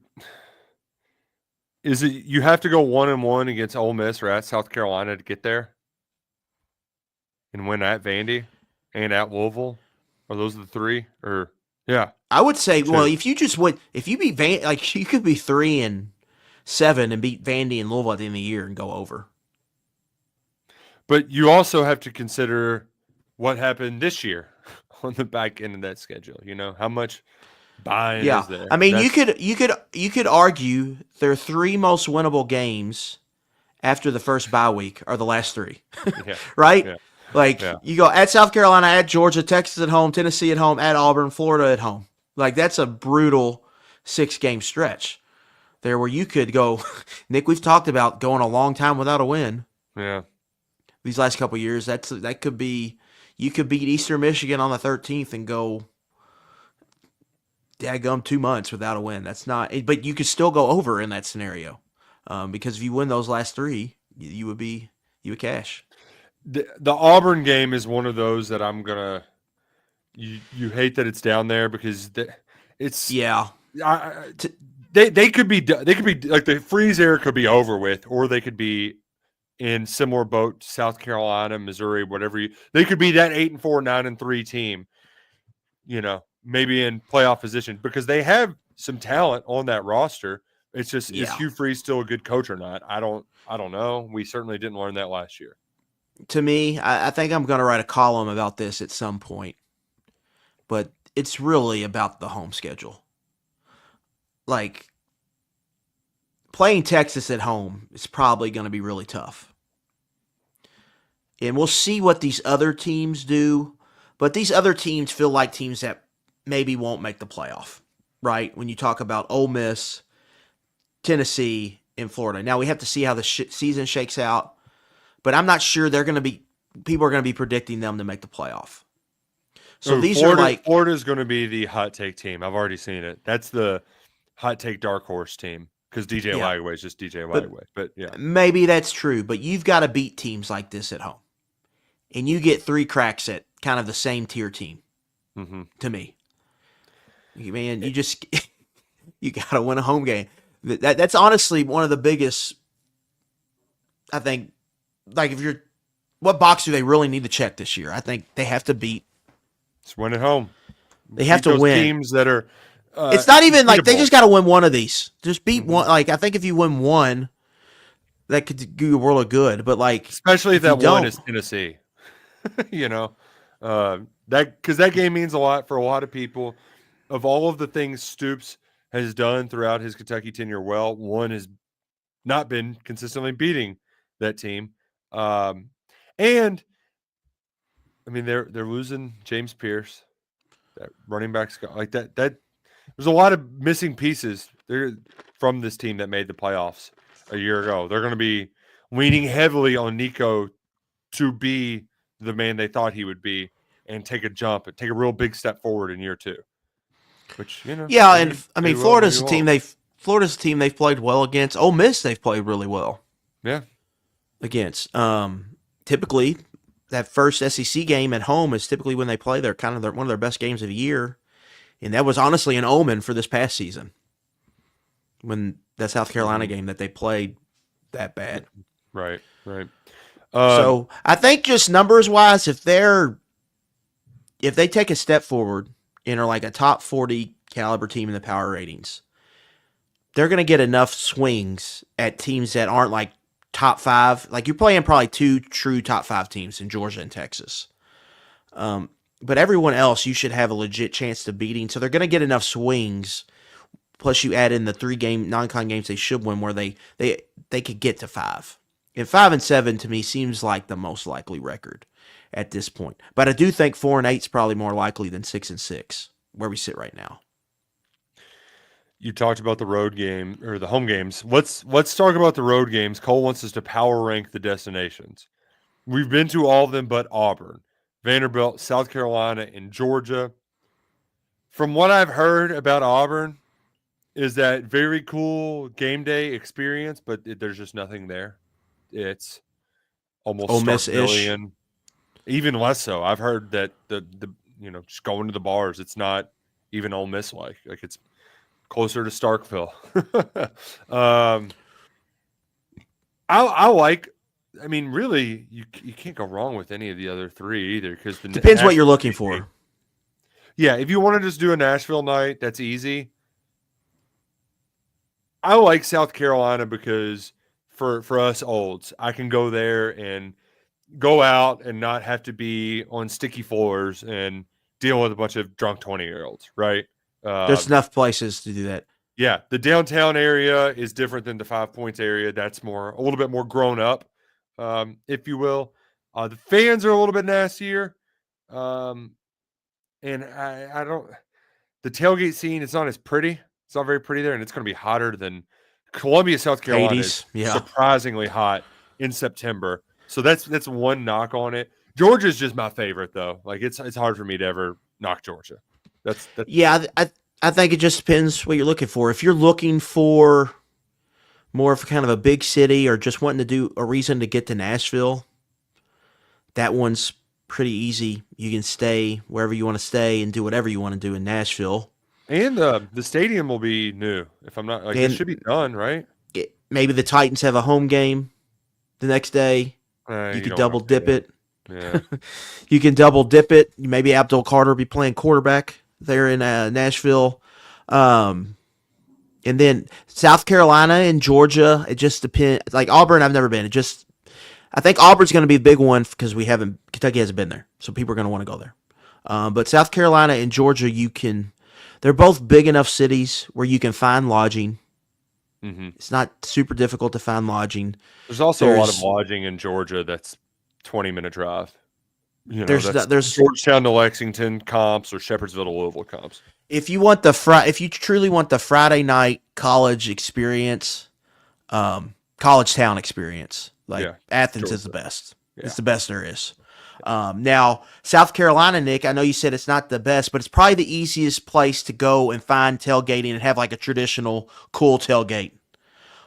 have to go 1-1 against Ole Miss or at South Carolina to get there and win at Vandy and at Louisville? Are those the 3? Or yeah, I would say, well, if you beat Vandy, you could be 3-7 and beat Vandy and Louisville at the end of the year and go over. But you also have to consider what happened this year on the back end of that schedule. How much buy-in is there? I mean, you could argue their 3 most winnable games after the first bye week are the last 3, Yeah. right? Yeah. You go at South Carolina, at Georgia, Texas at home, Tennessee at home, at Auburn, Florida at home. That's a brutal 6-game stretch there where you could go. Nick, we've talked about going a long time without a win. Yeah. These last couple of years, that could be, you could beat Eastern Michigan on the 13th and go daggum 2 months without a win. That's not, but you could still go over in that scenario because if you win those last 3, you would cash. The Auburn game is one of those that I'm gonna. You hate that it's down there because it's They could be like the freeze era could be over with, or they could be in similar boat to South Carolina, Missouri, whatever. They could be that 8-4, 9-3 team. Maybe in playoff position because they have some talent on that roster. It's just is Hugh Freeze still a good coach or not? I don't know. We certainly didn't learn that last year. To me, I think I'm going to write a column about this at some point, but it's really about the home schedule. Playing Texas at home is probably going to be really tough. And we'll see what these other teams do, but these other teams feel like teams that maybe won't make the playoff, right? When you talk about Ole Miss, Tennessee, and Florida. Now, we have to see how the season shakes out. But I'm not sure people are going to be predicting them to make the playoff. So Florida's going to be the hot take team. I've already seen it. That's the hot take dark horse team because DJ Yeah. Lagway is just DJ Lagway. But yeah, maybe that's true. But you've got to beat teams like this at home, and you get 3 cracks at kind of the same tier team. mm-hmm. To me, man, you just you got to win a home game. That's honestly one of the biggest. I think, like, if you're, what box do they really need to check this year? I think they have to beat. Just win at home. They have to win teams that are. It's not even like they just got to win one of these. Just beat Mm-hmm. one. Like, I think if you win one, that could do you a world of good. But like, especially if that you one don't- is Tennessee, you know, that because that game means a lot for a lot of people. Of all of the things Stoops has done throughout his Kentucky tenure, well, one has not been consistently beating that team, and I mean they're losing James Pierce, that running back like that. There's a lot of missing pieces there from this team that made the playoffs a year ago. They're going to be leaning heavily on Nico to be the man they thought he would be and take a jump and take a real big step forward in year 2. Which, you know, yeah, and I mean, maybe Florida's a maybe team won't. Florida's a team they've played well against. Ole Miss they've played really well Yeah. against. Typically, that first SEC game at home is typically when they play. They're kind of one of their best games of the year, and that was honestly an omen for this past season. When that South Carolina game that they played that bad. Right. So I think just numbers wise, if they take a step forward and are like a top 40 caliber team in the power ratings, they're going to get enough swings at teams that aren't like top 5. Like, you're playing probably 2 true top 5 teams in Georgia and Texas. But everyone else you should have a legit chance to beating. So they're going to get enough swings. Plus you add in the 3 game non-con games they should win where they could get to 5. And 5-7 to me seems like the most likely record at this point. But I do think 4-8 is probably more likely than 6-6 where we sit right now. You talked about the road game or the home games. Let's talk about the road games. Cole wants us to power rank the destinations. We've been to all of them but Auburn, Vanderbilt, South Carolina, and Georgia. From what I've heard about Auburn, is that very cool game day experience, but there's just nothing there. It's almost Ole Miss-ish. Starkvillian, even less so. I've heard that the just going to the bars, it's not even Ole Miss like it's closer to Starkville. I like. I mean, really, you can't go wrong with any of the other 3 either because Depends what you're looking for. Yeah, if you want to just do a Nashville night, that's easy. I like South Carolina because for us olds, I can go there and go out and not have to be on sticky floors and deal with a bunch of drunk 20-year-olds, right? There's enough places to do that. Yeah, the downtown area is different than the 5 Points area. That's a little bit more grown up, if you will. The fans are a little bit nastier, and I don't. The tailgate scene, it's not as pretty. It's not very pretty there, and it's going to be hotter than Columbia, South Carolina. Is surprisingly hot in September. So that's one knock on it. Georgia's just my favorite though. Like it's hard for me to ever knock Georgia. That's yeah. I think it just depends what you're looking for. If you're looking for more of kind of a big city or just wanting to do a reason to get to Nashville, that one's pretty easy. You can stay wherever you want to stay and do whatever you want to do in Nashville. And the stadium will be new. If I'm not it should be done, right? Maybe the Titans have a home game the next day. You could double dip it. Yeah. You can double dip it. Maybe Abdul Carter be playing quarterback there in Nashville. And then South Carolina and Georgia, it just depends. Like Auburn, I've never been. I think Auburn's going to be a big one because Kentucky hasn't been there. So people are going to want to go there. But South Carolina and Georgia, they're both big enough cities where you can find lodging. Mm-hmm. It's not super difficult to find lodging. There's also a lot of lodging in Georgia that's 20-minute drive. There's Georgetown to Lexington comps or Shepherdsville to Louisville comps. If you truly want the Friday night college experience, college town experience, Athens is the best. Yeah. It's the best there is. Now, South Carolina, Nick, I know you said it's not the best, but it's probably the easiest place to go and find tailgating and have like a traditional cool tailgate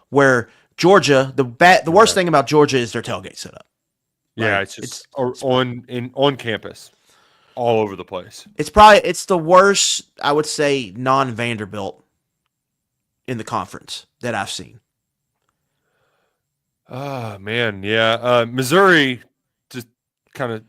Where Georgia, the worst thing about Georgia is their tailgate setup. Yeah, it's just on campus, all over the place. It's the worst, I would say, non-Vanderbilt in the conference that I've seen. Oh man, yeah. Missouri just kind of,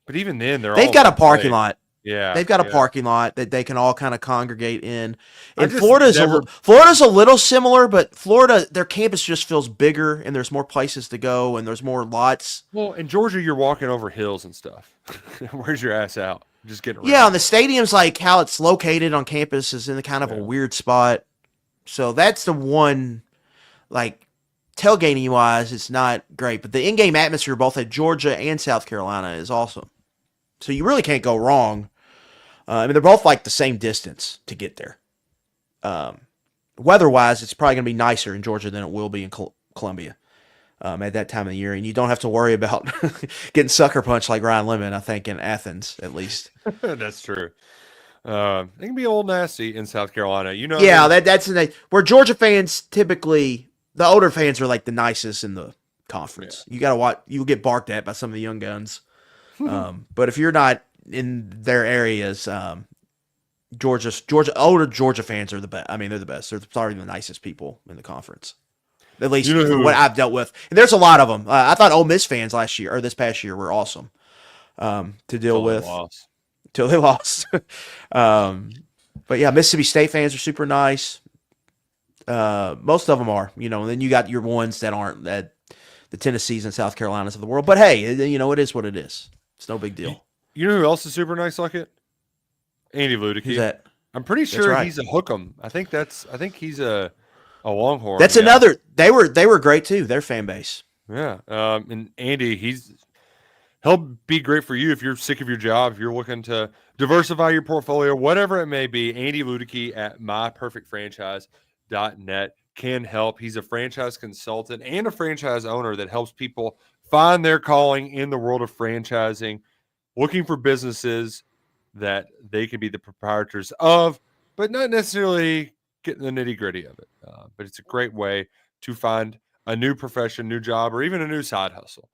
but even then They've got a parking lot. Yeah, They've got a parking lot that they can all kind of congregate in. And Florida's Florida's a little similar, but Florida, their campus just feels bigger and there's more places to go and there's more lots. Well, in Georgia, you're walking over hills and stuff. Where's your ass out? Just getting around. Yeah, and the stadium's like how it's located on campus is in a kind of a weird spot. So that's the one, like, tailgating wise, it's not great. But the in-game atmosphere both at Georgia and South Carolina is awesome. So you really can't go wrong. I mean, they're both like the same distance to get there. Weather-wise, it's probably going to be nicer in Georgia than it will be in Columbia at that time of the year. And you don't have to worry about getting sucker punched like Ryan Lemon, I think, in Athens, at least. That's true. They can be old nasty in South Carolina. Yeah, that's where Georgia fans typically, the older fans are like the nicest in the conference. Yeah. You got to watch, you'll get barked at by some of the young guns. But if you're not in their areas, older Georgia fans are the best. I mean, they're the best. They're probably the nicest people in the conference, at least what I've dealt with. And there's a lot of them. I thought Ole Miss fans last year or this past year were awesome to deal with. Till they lost. But yeah, Mississippi State fans are super nice. Most of them are, and then you got your ones that aren't, that the Tennessees and South Carolinas of the world. But hey, it is what it is. It's no big deal. You know who else is super nice like it? Andy Luckett. Who's that? I'm pretty sure he's a hook'em. I think he's a Longhorn. That's another. They were great too. Their fan base. Yeah. And Andy, he'll be great for you if you're sick of your job, if you're looking to diversify your portfolio, whatever it may be. Andy Luckett at myperfectfranchise.net can help. He's a franchise consultant and a franchise owner that helps people find their calling in the world of franchising, looking for businesses that they can be the proprietors of, but not necessarily getting the nitty-gritty of it. But it's a great way to find a new profession, new job, or even a new side hustle.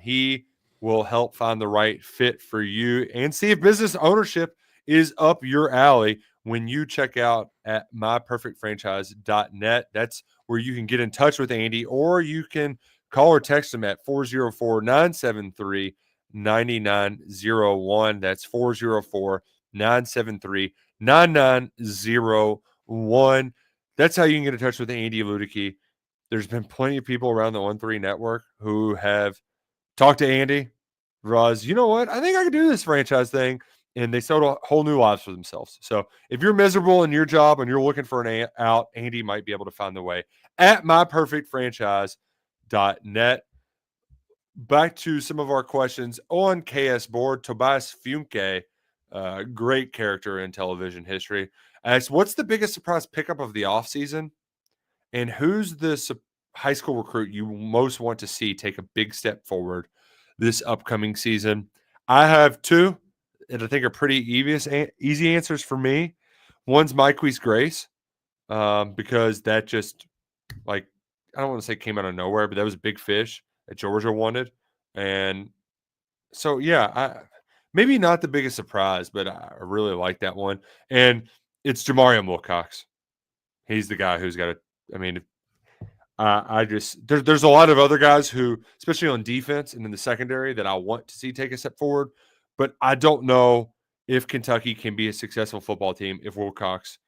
He will help find the right fit for you and see if business ownership is up your alley when you check out at myperfectfranchise.net. That's where you can get in touch with Andy, or you can call or text him at 404-973-9901. That's 404-973-9901. That's how you can get in touch with Andy Luckett. There's been plenty of people around the 1-3 network who have talked to Andy. Roz, you know what? I think I can do this franchise thing. And they start a whole new lives for themselves. So if you're miserable in your job and you're looking for an out, Andy might be able to find the way at myperfectfranchise.net. Back to some of our questions on KS board. Tobias Funke, great character in television history, asks, what's the biggest surprise pickup of the offseason? And who's the high school recruit you most want to see take a big step forward this upcoming season? I have two, and I think are pretty easy answers for me. One's Myquise Grace, because that just, like, I don't want to say came out of nowhere, but that was a big fish that Georgia wanted. And so, yeah, maybe not the biggest surprise, but I really like that one. And it's Jamarian Wilcox. He's the guy who's got to, I mean, there's a lot of other guys who, especially on defense and in the secondary, that I want to see take a step forward. But I don't know if Kentucky can be a successful football team if Wilcox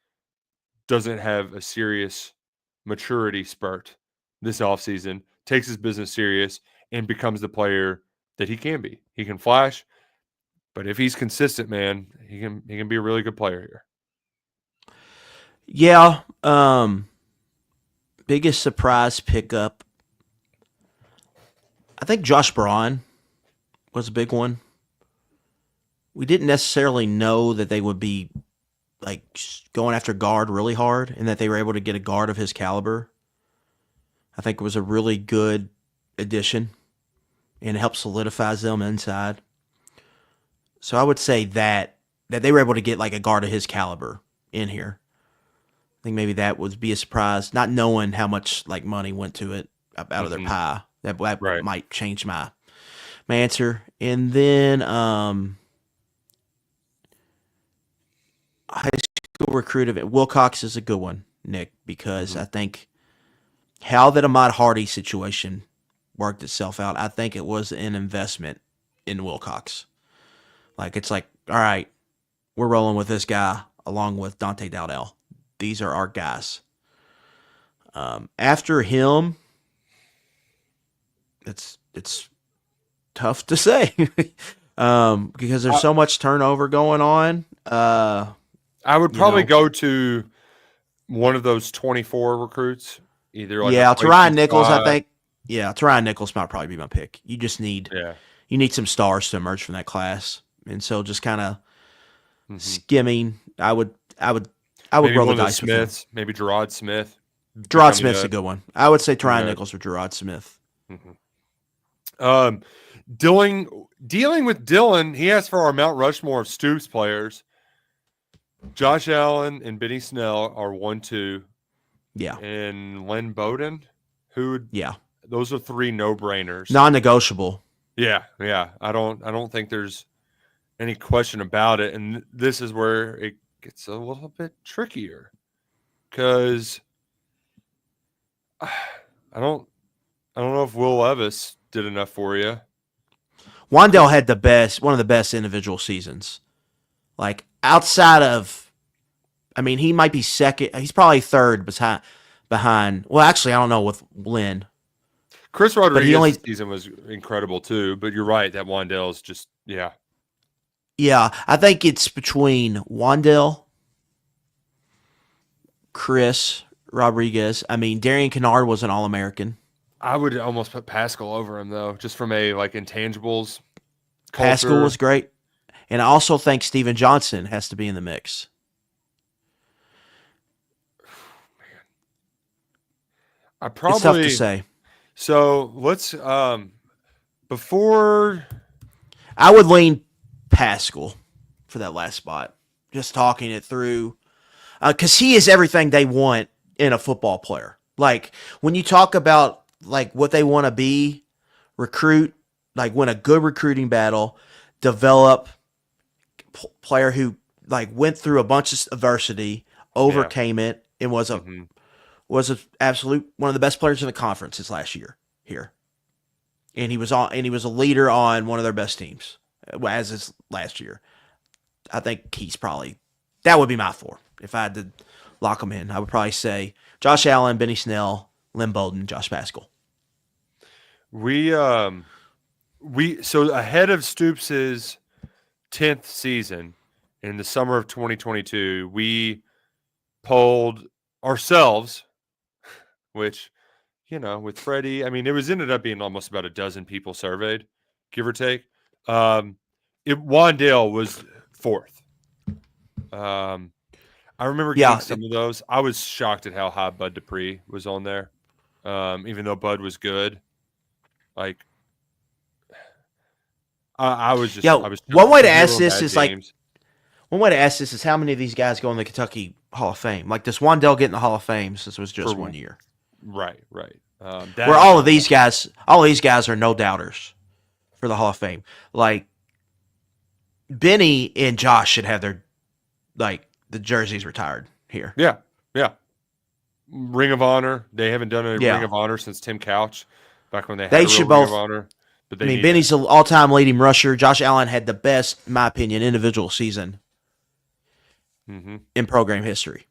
doesn't have a serious maturity spurt this offseason, takes his business serious, and becomes the player that he can be. He can flash, but if he's consistent, man, he can be a really good player here. Yeah. Biggest surprise pickup, I think Josh Braun was a big one. We didn't necessarily know that they would be like going after guard really hard and that they were able to get a guard of his caliber. I think it was a really good addition and it helped solidify them inside. So I would say that they were able to get like a guard of his caliber in here. think maybe that would be a surprise, not knowing how much like money went to it out of their pie. That Right. might change my answer. And then high school recruit event. Wilcox is a good one, Nick, because I think how that Ahmad Hardy situation worked itself out, I think it was an investment in Wilcox. Like, it's like, all right, we're rolling with this guy along with Dante Dowdell. These are our guys. After him, it's tough to say because there's so much turnover going on. I would probably go to one of those 24 recruits, either like Tyron Nichols. I think Tyron Nichols might probably be my pick. You just need some stars to emerge from that class, and so just kind of skimming. I would maybe roll one the of dice the with him. Smiths, maybe Gerard Smith. Gerard Smith's a good one. I would say Tyron Nichols or Gerard Smith. Dealing with Dylan, he asked for our Mount Rushmore of Stoops players. Josh Allen and Benny Snell are 1-2. Yeah. And Len Bowden, those are 3 no-brainers. Non-negotiable. Yeah. I don't think there's any question about it. And this is where it gets a little bit trickier. Because I don't know if Will Levis did enough for you. Wandell had one of the best individual seasons. Like, outside of, I mean, he might be second. He's probably third behind. Well, actually, I don't know with Lynn. Chris Rodriguez's season was incredible too, but you're right that Wandell's just Yeah, I think it's between Wandell, Chris Rodriguez. I mean, Darian Kennard was an All-American. I would almost put Pascal over him though, just from a intangibles. Pascal was great, and I also think Steven Johnson has to be in the mix. It's tough to say. So let's before I would lean Pascal for that last spot. Just talking it through, because he is everything they want in a football player. Like, when you talk about what they want to be, recruit, win a good recruiting battle, develop player who went through a bunch of adversity, overcame it, and was a absolute one of the best players in the conference this last year here. And he was a leader on one of their best teams as his last year. I think that would be my 4. If I had to lock them in, I would probably say Josh Allen, Benny Snell, Lynn Bowden, Josh Pascal. So ahead of Stoops' 10th season in the summer of 2022, we polled ourselves, which, with Freddie, I mean, ended up being almost about a dozen people surveyed, give or take. Wandale was 4th. I remember getting some of those. I was shocked at how high Bud Dupree was on there, even though Bud was good. I was just. I was one way to ask this is one way to ask this is how many of these guys go in the Kentucky Hall of Fame? Does Wandale get in the Hall of Fame since it was just 1 year? Right. Where all of these guys are no doubters for the Hall of Fame. Benny and Josh should have their the jerseys retired here. Yeah. Ring of Honor. They haven't done a Ring of Honor since Tim Couch, back when they had a Ring of Honor. But Benny's the all-time leading rusher. Josh Allen had the best, in my opinion, individual season in program history.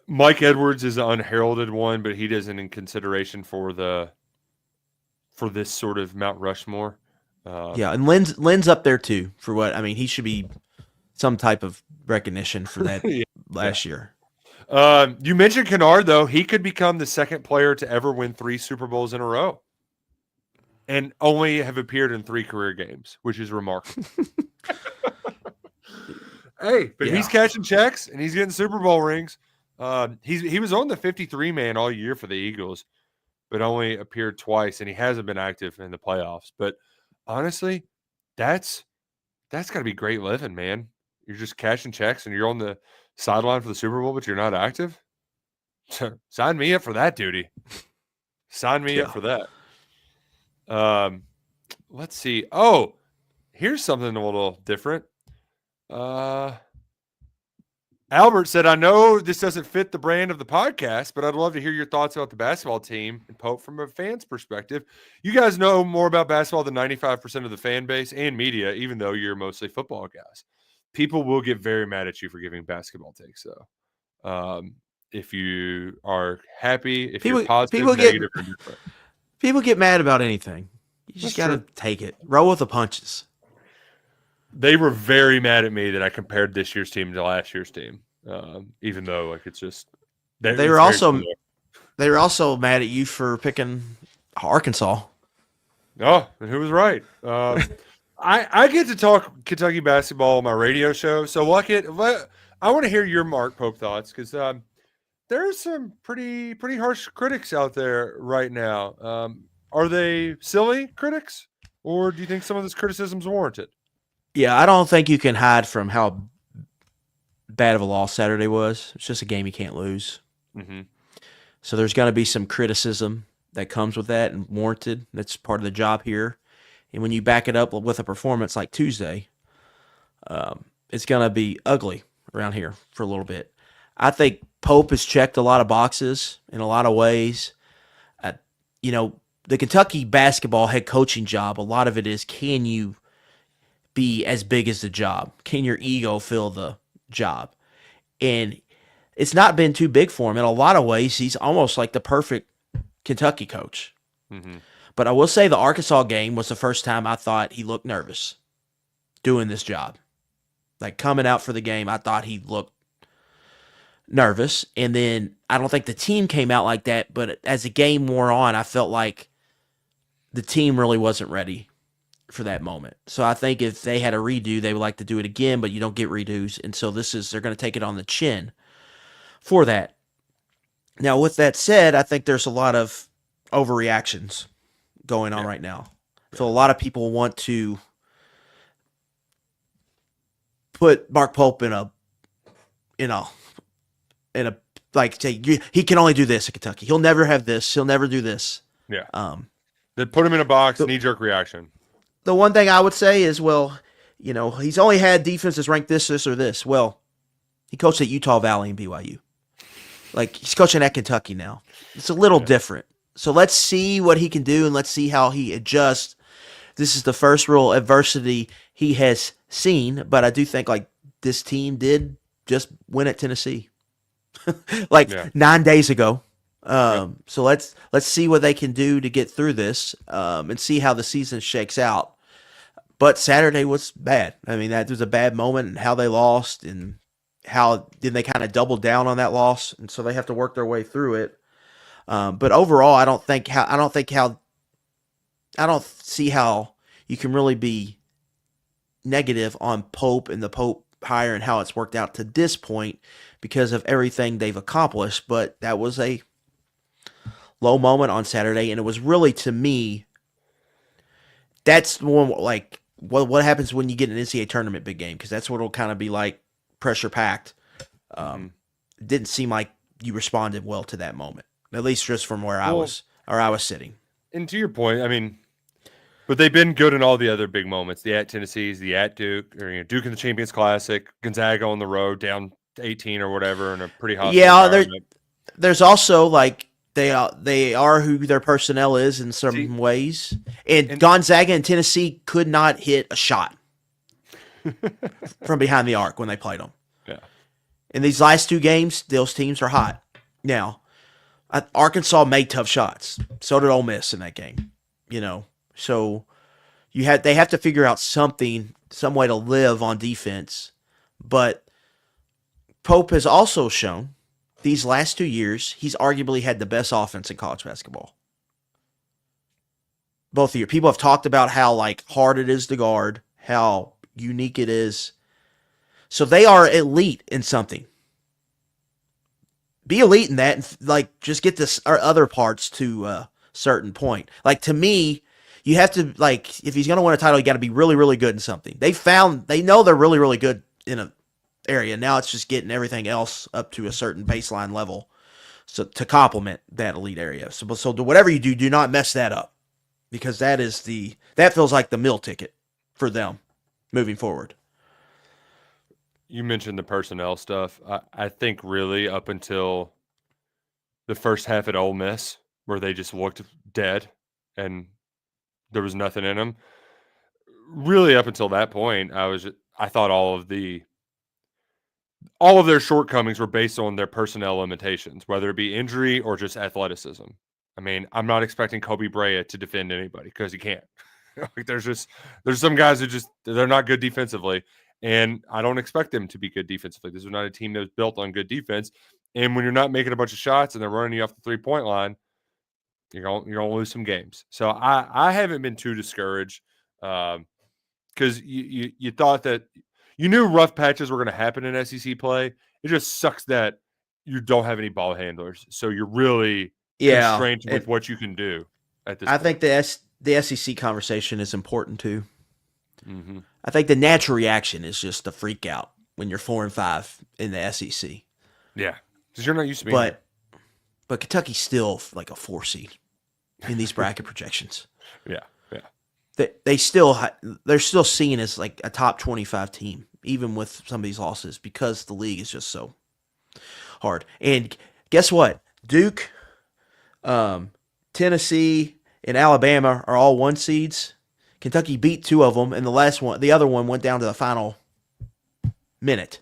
Mike Edwards is an unheralded one, but he doesn't in consideration for this sort of Mount Rushmore. And Lynn's up there too for what he should be some type of recognition for that last year. You mentioned Kennard though; he could become the second player to ever win 3 Super Bowls in a row, and only have appeared in 3 career games, which is remarkable. Hey, but he's catching checks and he's getting Super Bowl rings. He was on the 53 man all year for the Eagles, but only appeared twice, and he hasn't been active in the playoffs. But honestly, that's got to be great living, man. You're just cashing checks and you're on the sideline for the Super Bowl, but you're not active? Sign me up for that duty. Sign me up for that. Let's see. Oh, here's something a little different. Albert said, I know this doesn't fit the brand of the podcast, but I'd love to hear your thoughts about the basketball team and Pope from a fan's perspective. You guys know more about basketball than 95% of the fan base and media, even though you're mostly football guys. People will get very mad at you for giving basketball takes, though. If you are happy, if you're positive, negative, or different. People get mad about anything. You just got to take it. Roll with the punches. They were very mad at me that I compared this year's team to last year's team, even though it's just they were also mad at you for picking Arkansas. Oh, and who was right? I get to talk Kentucky basketball on my radio show, so Luckett, I want to hear your Mark Pope thoughts because there's some pretty harsh critics out there right now. Are they silly critics, or do you think some of this criticism is warranted? Yeah, I don't think you can hide from how bad of a loss Saturday was. It's just a game you can't lose. Mm-hmm. So there's going to be some criticism that comes with that and warranted. That's part of the job here. And when you back it up with a performance like Tuesday, it's going to be ugly around here for a little bit. I think Pope has checked a lot of boxes in a lot of ways. The Kentucky basketball head coaching job, a lot of it is, can you be as big as the job? Can your ego fill the job? And it's not been too big for him. In a lot of ways, he's almost like the perfect Kentucky coach. Mm-hmm. But I will say the Arkansas game was the first time I thought he looked nervous doing this job. Like coming out for the game, I thought he looked nervous. And then I don't think the team came out like that, but as the game wore on, I felt like the team really wasn't ready for that moment. So I think if they had a redo, they would like to do it again, but you don't get redos. And so they're going to take it on the chin for that. Now, with that said, I think there's a lot of overreactions going on right now. So a lot of people want to put Mark Pope in a like say he can only do this at Kentucky. He'll never have this. He'll never do this. Yeah. They put him in a box, knee-jerk reaction. The one thing I would say is, he's only had defenses ranked this, or this. Well, he coached at Utah Valley and BYU. Like, he's coaching at Kentucky now. It's a little different. So let's see what he can do, and let's see how he adjusts. This is the first real adversity he has seen, but I do think, this team did just win at Tennessee. 9 days ago. So let's see what they can do to get through this and see how the season shakes out. But Saturday was bad. I mean, that was a bad moment, and how they lost, and how then they kind of doubled down on that loss, and so they have to work their way through it. But overall, I don't see how you can really be negative on Pope and the Pope hire and how it's worked out to this point because of everything they've accomplished. But that was a low moment on Saturday, and it was really, to me, that's one what happens when you get an NCAA tournament big game, because that's what it'll kind of be like, pressure packed. It didn't seem like you responded well to that moment, at least just from where I was sitting. And to your point, I mean, but they've been good in all the other big moments: the at Tennessee's, the at Duke, or Duke in the Champions Classic, Gonzaga on the road down 18 or whatever in a pretty hot. Yeah, there's also they are who their personnel is in some ways. And Gonzaga and Tennessee could not hit a shot from behind the arc when they played them. Yeah. In these last two games, those teams are hot. Now, Arkansas made tough shots. So did Ole Miss in that game. So they have to figure out some way to live on defense. But Pope has also shown these last 2 years, he's arguably had the best offense in college basketball. Both years. People have talked about how hard it is to guard, how unique it is. So they are elite in something. Be elite in that, and just get this other parts to a certain point. To me, you have to if he's going to win a title, you got to be really, really good in something. They know they're really, really good in area. Now it's just getting everything else up to a certain baseline level, so to complement that elite area. So whatever you do not mess that up, because that feels like the meal ticket for them moving forward. You mentioned the personnel stuff. I think really up until the first half at Ole Miss, where they just looked dead and there was nothing in them. Really, up until that point, I thought all of their shortcomings were based on their personnel limitations, whether it be injury or just athleticism. I mean, I'm not expecting Kobe Bryant to defend anybody because he can't. Like there's some guys who they're not good defensively, and I don't expect them to be good defensively. This is not a team that was built on good defense. And when you're not making a bunch of shots and they're running you off the 3-point line, you're gonna lose some games. So I haven't been too discouraged because you thought that you knew rough patches were going to happen in SEC play. It just sucks that you don't have any ball handlers, so you're really constrained with what you can do at this point. I think the SEC conversation is important too. Mm-hmm. I think the natural reaction is just to freak out when you're 4-5 in the SEC. Yeah, because you're not used to being. But Kentucky's still like a 4 seed in these bracket projections. Yeah. They're still seen as like a top 25 team, even with some of these losses, because the league is just so hard. And guess what? Duke, Tennessee, and Alabama are all 1 seeds. Kentucky beat 2 of them, and the other one went down to the final minute.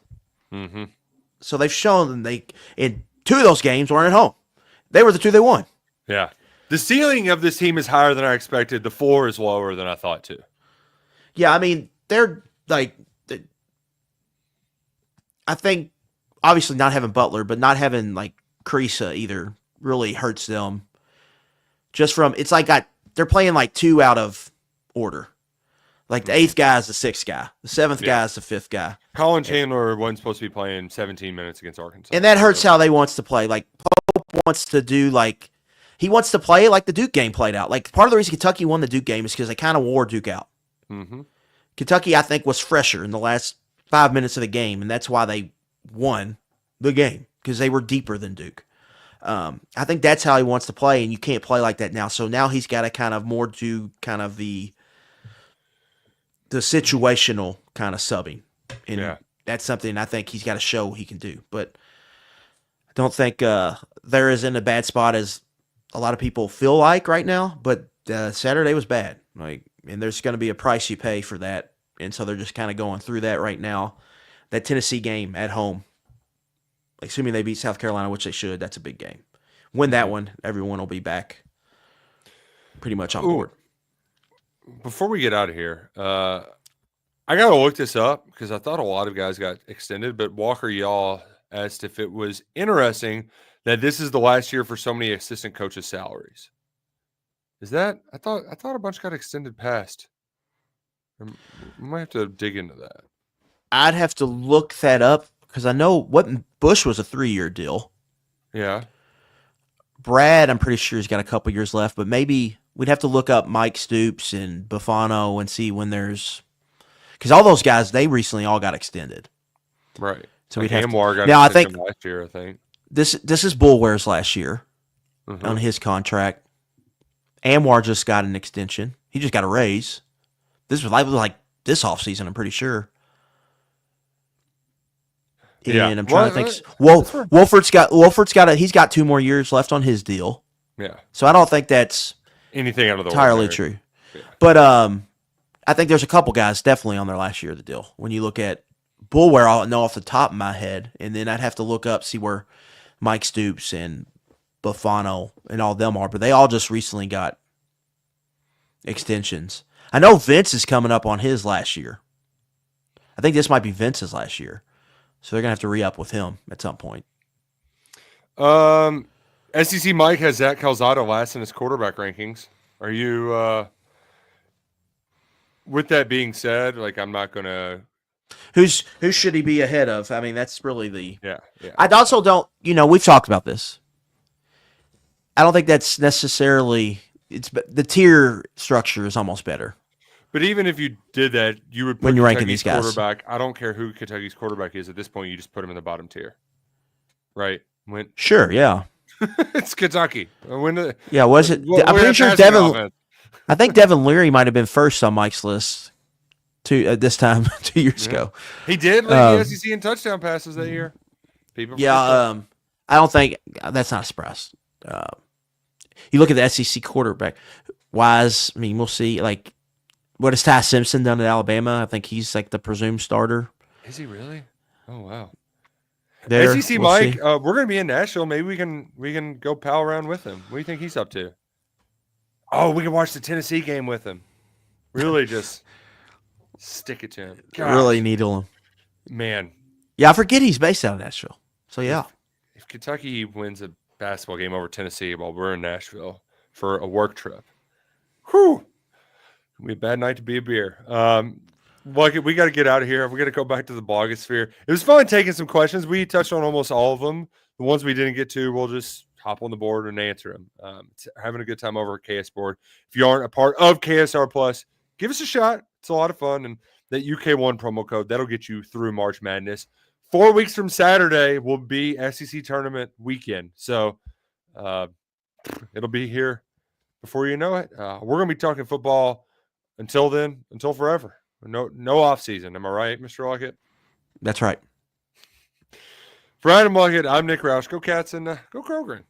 Mm-hmm. So they've shown in 2 of those games weren't at home. They were the 2 they won. Yeah. The ceiling of this team is higher than I expected. The floor is lower than I thought too. Yeah, I mean, they're like, I think obviously not having Butler, but not having like Creesa either really hurts them. Just from, it's like they're playing like 2 out of order. Like the 8th guy is the 6th guy. The 7th guy is the 5th guy. Colin Chandler wasn't supposed to be playing 17 minutes against Arkansas. And that hurts how they wants to play. Like Pope wants to do like, he wants to play like the Duke game played out. Like part of the reason Kentucky won the Duke game is because they kind of wore Duke out. Mm-hmm. Kentucky, I think, was fresher in the last 5 minutes of the game, and that's why they won the game, because they were deeper than Duke. I think that's how he wants to play, and you can't play like that now. So now he's got to kind of more do kind of the situational kind of subbing. And that's something I think he's got to show he can do. But I don't think they're as in a bad spot as a lot of people feel like right now. But Saturday was bad. And there's going to be a price you pay for that. And so they're just kind of going through that right now. That Tennessee game at home, assuming they beat South Carolina, which they should, that's a big game. Win that one, everyone will be back pretty much on board. Before we get out of here, I got to look this up because I thought a lot of guys got extended, but Walker Y'all asked if it was interesting that this is the last year for so many assistant coaches' salaries. Is that – I thought a bunch got extended past. I might have to dig into that. I'd have to look that up because I know Bush was a 3-year deal. Yeah. Brad, I'm pretty sure he's got a couple years left, but maybe we'd have to look up Mike Stoops and Buffano and see when there's – because all those guys, they recently all got extended. Right. So we'd have Amwar got now, I think last year, I think. This is Bullware's last year on his contract. Amwar just got an extension. He just got a raise. This was like this offseason, I'm pretty sure. And I'm trying to think. Wolford's got 2 more years left on his deal. Yeah. So I don't think that's anything out of the entirely ordinary. true. Yeah. But I think there's a couple guys definitely on their last year of the deal. When you look at Bullware, I'll know off the top of my head, and then I'd have to look up, see where Mike Stoops and Buffano and all them are, but they all just recently got extensions. I know Vince is coming up on his last year. I think this might be Vince's last year. So they're going to have to re-up with him at some point. SEC Mike has Zach Calzada last in his quarterback rankings. Are you, with that being said, like I'm not going to. Who should he be ahead of? I mean, that's really the. Yeah. I also don't, we've talked about this. I don't think that's necessarily, the tier structure is almost better. But even if you did that, you would put When you're ranking Kentucky's these guys. quarterback. I don't care who Kentucky's quarterback is at this point. You just put him in the bottom tier, right? Sure, yeah. It's Kentucky. Was it? I'm pretty sure Devin. I think Devin Leary might have been first on Mike's list this time 2 years ago. He did lead the SEC in touchdown passes that year. I don't think that's not a surprise. You look at the SEC quarterback wise. I mean, we'll see. Like, what has Ty Simpson done at Alabama? I think he's like the presumed starter. Is he really? Oh wow. we'll SEC Mike, see. we're going to be in Nashville. Maybe we can go pal around with him. What do you think he's up to? Oh, we can watch the Tennessee game with him. Really, just stick it to him. Gosh. Really needle him, man. Yeah, I forget he's based out of Nashville. So yeah, if Kentucky wins a basketball game over Tennessee while we're in Nashville for a work trip, whew, it'll be a bad night to be a beer. Luckett, we got to get out of here. We got to go back to the blogosphere. It was fun taking some questions. We touched on almost all of them. The ones we didn't get to, we'll just hop on the board and answer them. Having a good time over at KS Board. If you aren't a part of KSR Plus, give us a shot. It's a lot of fun. And that UK1 promo code, that'll get you through March Madness. 4 weeks from Saturday will be SEC tournament weekend. So it'll be here before you know it. We're going to be talking football until then, until forever. No off season. Am I right, Mr. Luckett? That's right. For Adam Luckett, I'm Nick Roush. Go Cats and go Kroger.